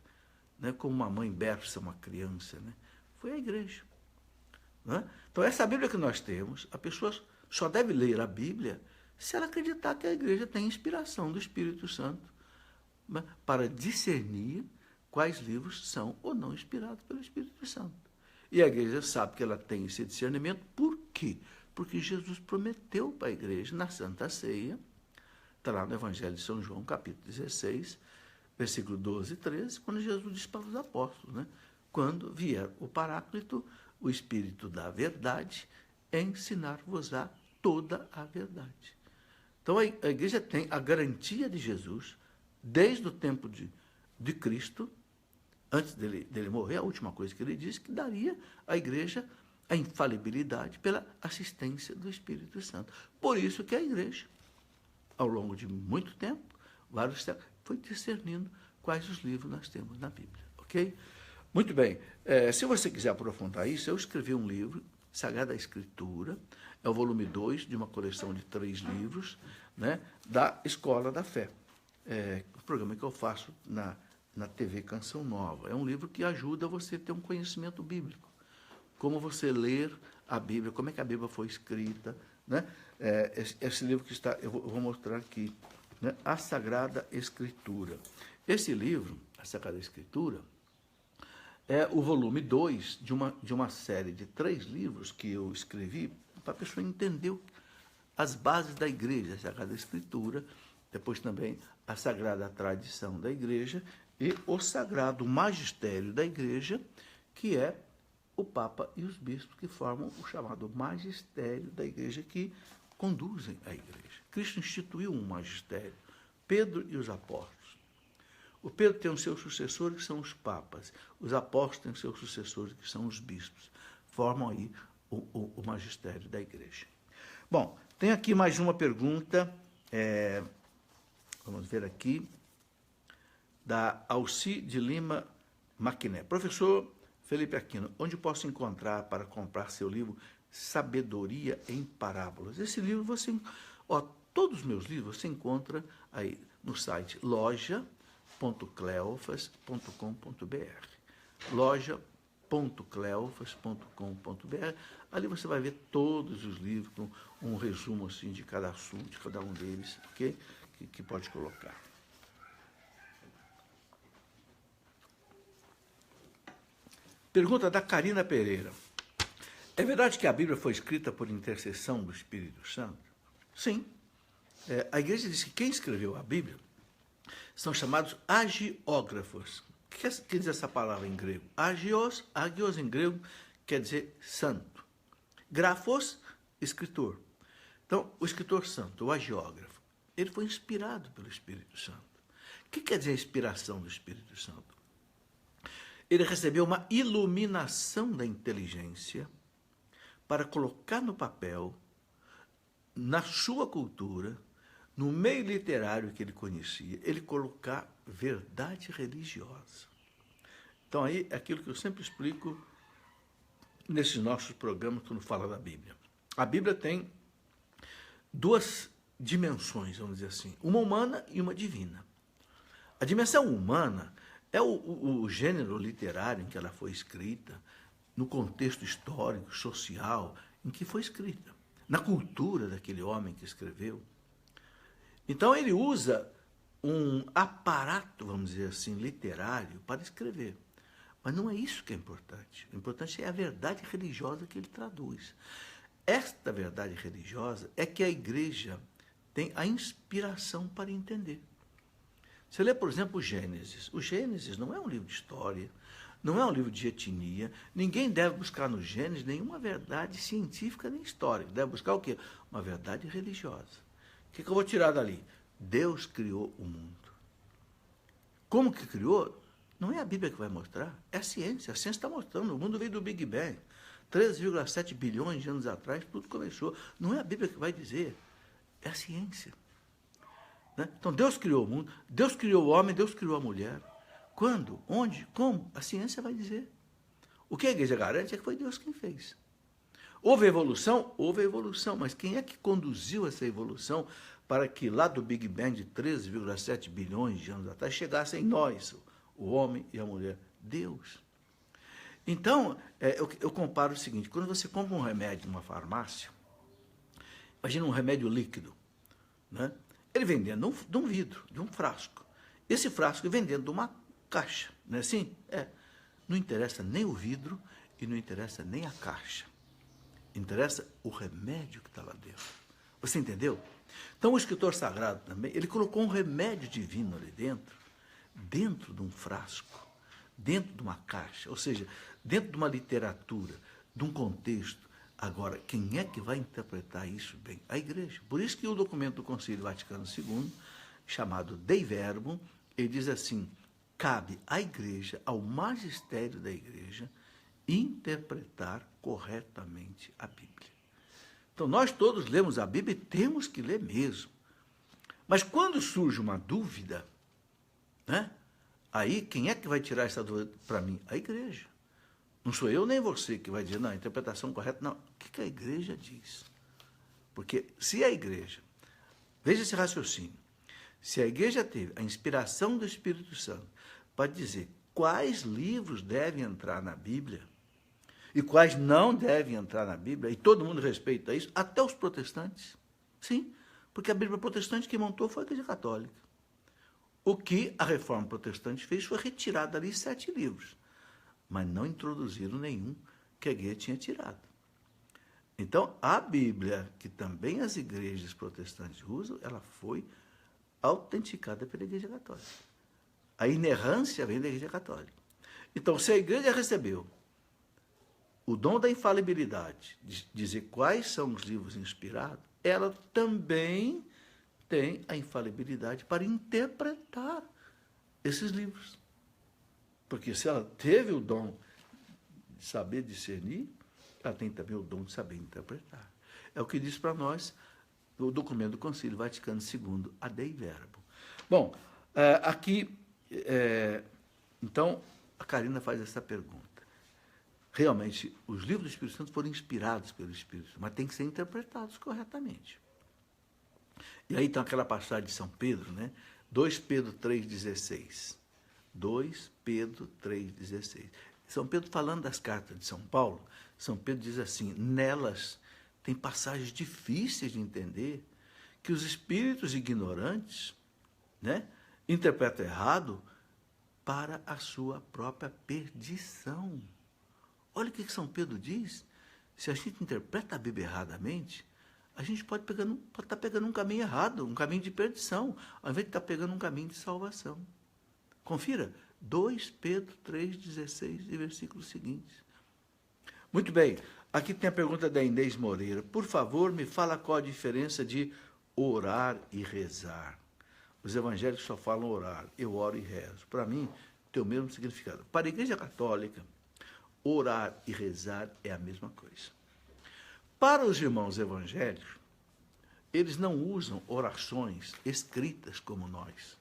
Né? Como uma mãe berça uma criança. Né? Foi a igreja. Né? Então, essa Bíblia que nós temos, a pessoa só deve ler a Bíblia se ela acreditar que a igreja tem inspiração do Espírito Santo, né? Para discernir quais livros são ou não inspirados pelo Espírito Santo. E a igreja sabe que ela tem esse discernimento. Por quê? Porque Jesus prometeu para a igreja, na Santa Ceia, está lá no Evangelho de São João, capítulo 16, versículo 12 e 13, quando Jesus disse para os apóstolos, né? Quando vier o Paráclito, o Espírito da verdade, ensinar-vos-á toda a verdade. Então, a igreja tem a garantia de Jesus, desde o tempo de Cristo, antes dele morrer, a última coisa que ele disse, que daria à igreja a infalibilidade pela assistência do Espírito Santo. Por isso que a igreja, ao longo de muito tempo, vários séculos, foi discernindo quais os livros nós temos na Bíblia, ok? Muito bem, se você quiser aprofundar isso, eu escrevi um livro, Sagrada Escritura, é o volume 2 de uma coleção de 3 livros, né, da Escola da Fé, o programa que eu faço na TV Canção Nova. É um livro que ajuda você a ter um conhecimento bíblico, como você ler a Bíblia, como é que a Bíblia foi escrita, né? Esse livro que está, eu vou mostrar aqui, né? A Sagrada Escritura. Esse livro, A Sagrada Escritura, é o volume 2 de uma série de 3 livros que eu escrevi para a pessoa entender as bases da igreja, a Sagrada Escritura, depois também a Sagrada Tradição da igreja e o Sagrado Magistério da igreja, que é o Papa e os bispos, que formam o chamado magistério da igreja, que conduzem a igreja. Cristo instituiu um magistério, Pedro e os apóstolos. O Pedro tem os seus sucessores, que são os papas. Os apóstolos têm os seus sucessores, que são os bispos. Formam aí o magistério da igreja. Bom, tem aqui mais uma pergunta, vamos ver aqui, da Alci de Lima Maquiné. Professor Felipe Aquino, onde posso encontrar para comprar seu livro Sabedoria em Parábolas? Esse livro todos os meus livros você encontra aí no site loja.cleofas.com.br. loja.cleofas.com.br. Ali você vai ver todos os livros com um resumo assim de cada assunto, de cada um deles, ok? Que pode colocar. Pergunta da Karina Pereira. É verdade que a Bíblia foi escrita por intercessão do Espírito Santo? Sim. A igreja diz que quem escreveu a Bíblia são chamados agiógrafos. O que quer dizer essa palavra em grego? Agios em grego quer dizer santo. Grafos, escritor. Então, o escritor santo, o agiógrafo, ele foi inspirado pelo Espírito Santo. O que quer dizer a inspiração do Espírito Santo? Ele recebeu uma iluminação da inteligência para colocar no papel, na sua cultura, no meio literário que ele conhecia, ele colocar verdade religiosa. Então, aí é aquilo que eu sempre explico nesses nossos programas quando fala da Bíblia. A Bíblia tem duas dimensões, vamos dizer assim, uma humana e uma divina. A dimensão humana é o gênero literário em que ela foi escrita, no contexto histórico, social, em que foi escrita, na cultura daquele homem que escreveu. Então ele usa um aparato, vamos dizer assim, literário para escrever. Mas não é isso que é importante. O importante é a verdade religiosa que ele traduz. Esta verdade religiosa é que a igreja tem a inspiração para entender. Você lê, por exemplo, o Gênesis. O Gênesis não é um livro de história, não é um livro de etnia. Ninguém deve buscar no Gênesis nenhuma verdade científica nem histórica. Deve buscar o quê? Uma verdade religiosa. O que eu vou tirar dali? Deus criou o mundo. Como que criou? Não é a Bíblia que vai mostrar, é a ciência. A ciência está mostrando. O mundo veio do Big Bang. 13,7 bilhões de anos atrás, tudo começou. Não é a Bíblia que vai dizer, é a ciência. Né? Então, Deus criou o mundo, Deus criou o homem, Deus criou a mulher. Quando? Onde? Como? A ciência vai dizer. O que a igreja garante é que foi Deus quem fez. Houve evolução? Houve evolução, mas quem é que conduziu essa evolução para que lá do Big Bang de 13,7 bilhões de anos atrás chegassem nós, o homem e a mulher? Deus. Então, eu comparo o seguinte, quando você compra um remédio numa farmácia, imagina um remédio líquido, né? Ele vem dentro de um vidro, de um frasco. Esse frasco vem dentro de uma caixa, não é assim? Não interessa nem o vidro e não interessa nem a caixa. Interessa o remédio que está lá dentro. Você entendeu? Então, o escritor sagrado também, ele colocou um remédio divino ali dentro de um frasco, dentro de uma caixa, ou seja, dentro de uma literatura, de um contexto. Agora, quem é que vai interpretar isso bem? A igreja. Por isso que o documento do Concílio Vaticano II, chamado Dei Verbum, ele diz assim, cabe à igreja, ao magistério da igreja, interpretar corretamente a Bíblia. Então, nós todos lemos a Bíblia e temos que ler mesmo. Mas quando surge uma dúvida, né? Aí, quem é que vai tirar essa dúvida para mim? A igreja. Não sou eu nem você que vai dizer, não, a interpretação correta, não. O que a igreja diz? Porque se a igreja, veja esse raciocínio, se a igreja teve a inspiração do Espírito Santo para dizer quais livros devem entrar na Bíblia e quais não devem entrar na Bíblia, e todo mundo respeita isso, até os protestantes, sim, porque a Bíblia protestante que montou foi a Igreja Católica. O que a Reforma Protestante fez foi retirar dali 7 livros, mas não introduziram nenhum que a igreja tinha tirado. Então, a Bíblia, que também as igrejas protestantes usam, ela foi autenticada pela Igreja Católica. A inerrância vem da Igreja Católica. Então, se a igreja recebeu o dom da infalibilidade, de dizer quais são os livros inspirados, ela também tem a infalibilidade para interpretar esses livros. Porque se ela teve o dom de saber discernir, ela tem também o dom de saber interpretar. É o que diz para nós o documento do Concílio Vaticano II, a Dei Verbum. Bom, aqui, então, a Karina faz essa pergunta. Realmente, os livros do Espírito Santo foram inspirados pelo Espírito Santo, mas têm que ser interpretados corretamente. E aí tem aquela passagem de São Pedro, né? 2 Pedro 3,16. 2 Pedro 3,16. São Pedro, falando das cartas de São Paulo, São Pedro diz assim, nelas tem passagens difíceis de entender, que os espíritos ignorantes, né, interpretam errado para a sua própria perdição. Olha o que São Pedro diz. Se a gente interpreta a Bíblia erradamente, a gente pode estar pegando um caminho errado, um caminho de perdição, ao invés de estar pegando um caminho de salvação. Confira, 2 Pedro 3,16 e versículos seguintes. Muito bem, Aqui tem a pergunta da Inês Moreira. Por favor, me fala qual a diferença de orar e rezar. Os evangélicos só falam orar. Eu oro e rezo. Para mim, tem o mesmo significado. Para a Igreja Católica, orar e rezar é a mesma coisa. Para os irmãos evangélicos, eles não usam orações escritas como nós.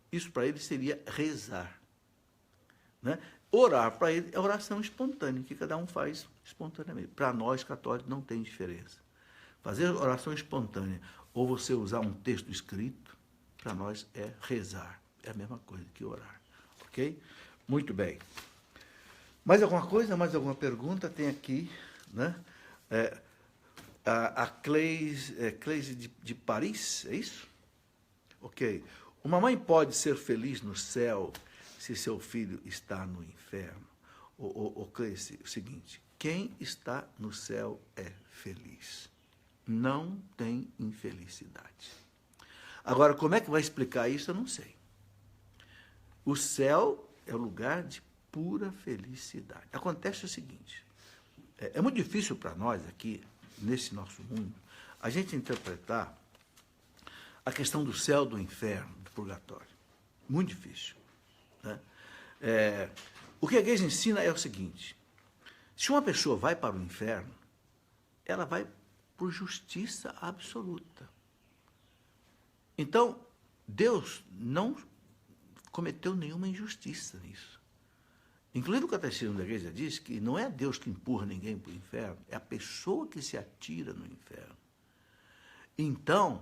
Isso para eles seria rezar. Né? Orar para eles é oração espontânea, que cada um faz espontaneamente. Para nós, católicos, não tem diferença. Fazer oração espontânea ou você usar um texto escrito, para nós é rezar. É a mesma coisa que orar. Ok? Muito bem. Mais alguma coisa? Mais alguma pergunta? Tem aqui, né? A Cleise de Paris, é isso? Ok. Uma mãe pode ser feliz no céu se seu filho está no inferno? Cleise, o seguinte, quem está no céu é feliz. Não tem infelicidade. Agora, como é que vai explicar isso? Eu não sei. O céu é o lugar de pura felicidade. Acontece o seguinte, é muito difícil para nós aqui, nesse nosso mundo, a gente interpretar a questão do céu, do inferno, do purgatório. Muito difícil. Né? O que a igreja ensina é o seguinte, se uma pessoa vai para o inferno, ela vai por justiça absoluta. Então, Deus não cometeu nenhuma injustiça nisso. Inclusive o catecismo da igreja diz que não é Deus que empurra ninguém para o inferno, é a pessoa que se atira no inferno. Então,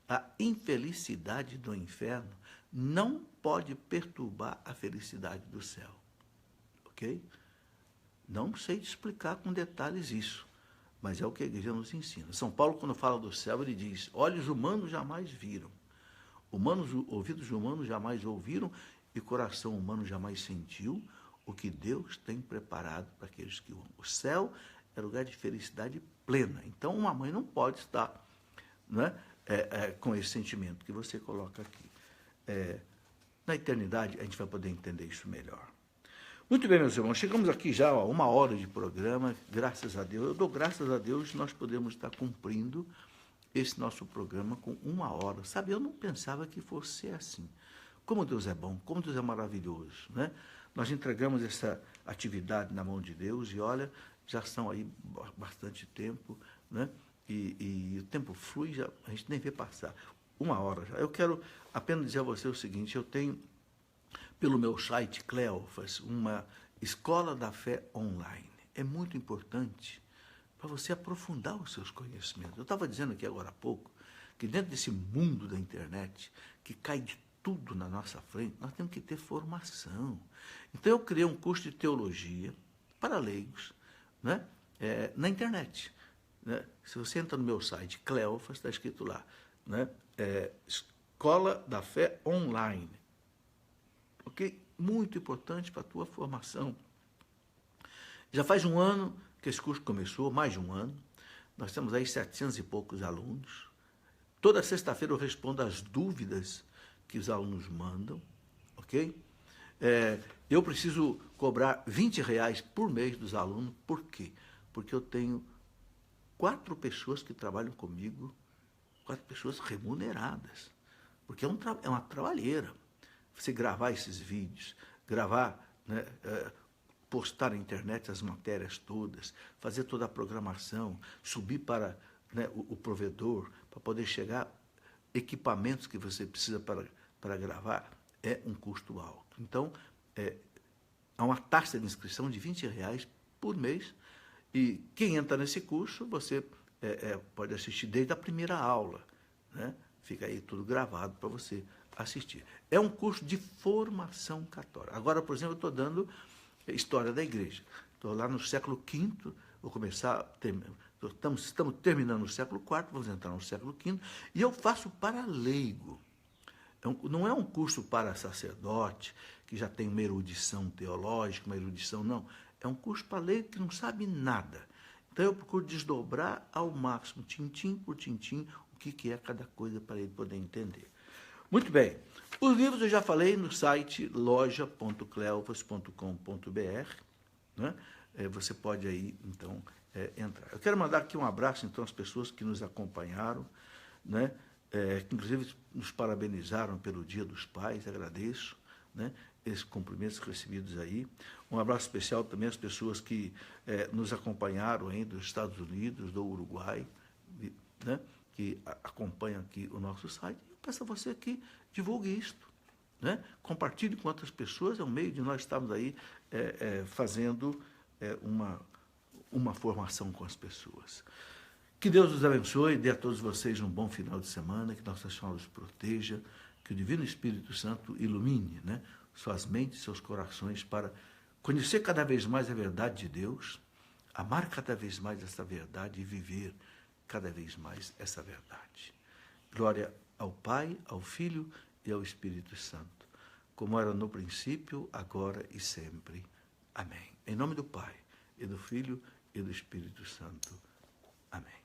a infelicidade do inferno não pode perturbar a felicidade do céu. Ok? Não sei te explicar com detalhes isso, mas é o que a igreja nos ensina. São Paulo, quando fala do céu, ele diz, olhos humanos jamais viram, ouvidos humanos jamais ouviram e coração humano jamais sentiu o que Deus tem preparado para aqueles que o amam. O céu é lugar de felicidade plena. Então, uma mãe não pode estar, né, com esse sentimento que você coloca aqui. Na eternidade, a gente vai poder entender isso melhor. Muito bem, meus irmãos, chegamos aqui já a 1 hora de programa, graças a Deus. Eu dou graças a Deus que nós podemos estar cumprindo esse nosso programa com 1 hora. Sabe, eu não pensava que fosse ser assim. Como Deus é bom, como Deus é maravilhoso, né? Nós entregamos essa atividade na mão de Deus e, olha, já são aí bastante tempo, né? E o tempo flui, já, a gente nem vê passar. 1 hora já. Eu quero apenas dizer a você o seguinte, eu tenho, pelo meu site, Cleofas, uma escola da fé online. É muito importante para você aprofundar os seus conhecimentos. Eu estava dizendo aqui agora há pouco, que dentro desse mundo da internet, que cai de tudo na nossa frente, nós temos que ter formação. Então, eu criei um curso de teologia para leigos, né? Na internet. Né? Se você entra no meu site, Cleofas, está escrito lá, né? Escola da Fé Online. Ok? Muito importante para a tua formação. Já faz 1 ano que esse curso começou, mais de 1 ano. Nós temos aí 700 e poucos alunos. Toda sexta-feira eu respondo às dúvidas que os alunos mandam, ok? Eu preciso cobrar R$20 por mês dos alunos. Por quê? Porque eu tenho 4 pessoas que trabalham comigo, 4 pessoas remuneradas. Porque é uma trabalheira. Você gravar esses vídeos, gravar, né, postar na internet as matérias todas, fazer toda a programação, subir para, né, o provedor, para poder chegar equipamentos que você precisa para gravar, é um custo alto. Então, há uma taxa de inscrição de R$20 por mês, e quem entra nesse curso, você pode assistir desde a primeira aula, né? Fica aí tudo gravado para você assistir. É um curso de formação católica. Agora, por exemplo, eu estou dando História da Igreja. Estou lá no século V, vou começar, estamos terminando o século IV, vamos entrar no século V, e eu faço para leigo. Não é um curso para sacerdote, que já tem uma erudição teológica, uma erudição, não. É um curso para leigo que não sabe nada. Então, eu procuro desdobrar ao máximo, tintim por tintim, o que é cada coisa para ele poder entender. Muito bem. Os livros eu já falei no site loja.cleofas.com.br, né? Você pode aí, então, entrar. Eu quero mandar aqui um abraço, então, às pessoas que nos acompanharam, né? Que inclusive nos parabenizaram pelo Dia dos Pais, agradeço, né? Esses cumprimentos recebidos aí. Um abraço especial também às pessoas que nos acompanharam aí dos Estados Unidos, do Uruguai, né? Que acompanham aqui o nosso site. Eu peço a você que divulgue isto, né? Compartilhe com outras pessoas, é um meio de nós estarmos aí fazendo uma formação com as pessoas. Que Deus os abençoe, dê a todos vocês um bom final de semana, que Nossa Senhora os proteja, que o Divino Espírito Santo ilumine, né, suas mentes, seus corações, para conhecer cada vez mais a verdade de Deus, amar cada vez mais essa verdade e viver cada vez mais essa verdade. Glória ao Pai, ao Filho e ao Espírito Santo, como era no princípio, agora e sempre. Amém. Em nome do Pai, e do Filho e do Espírito Santo. Amém.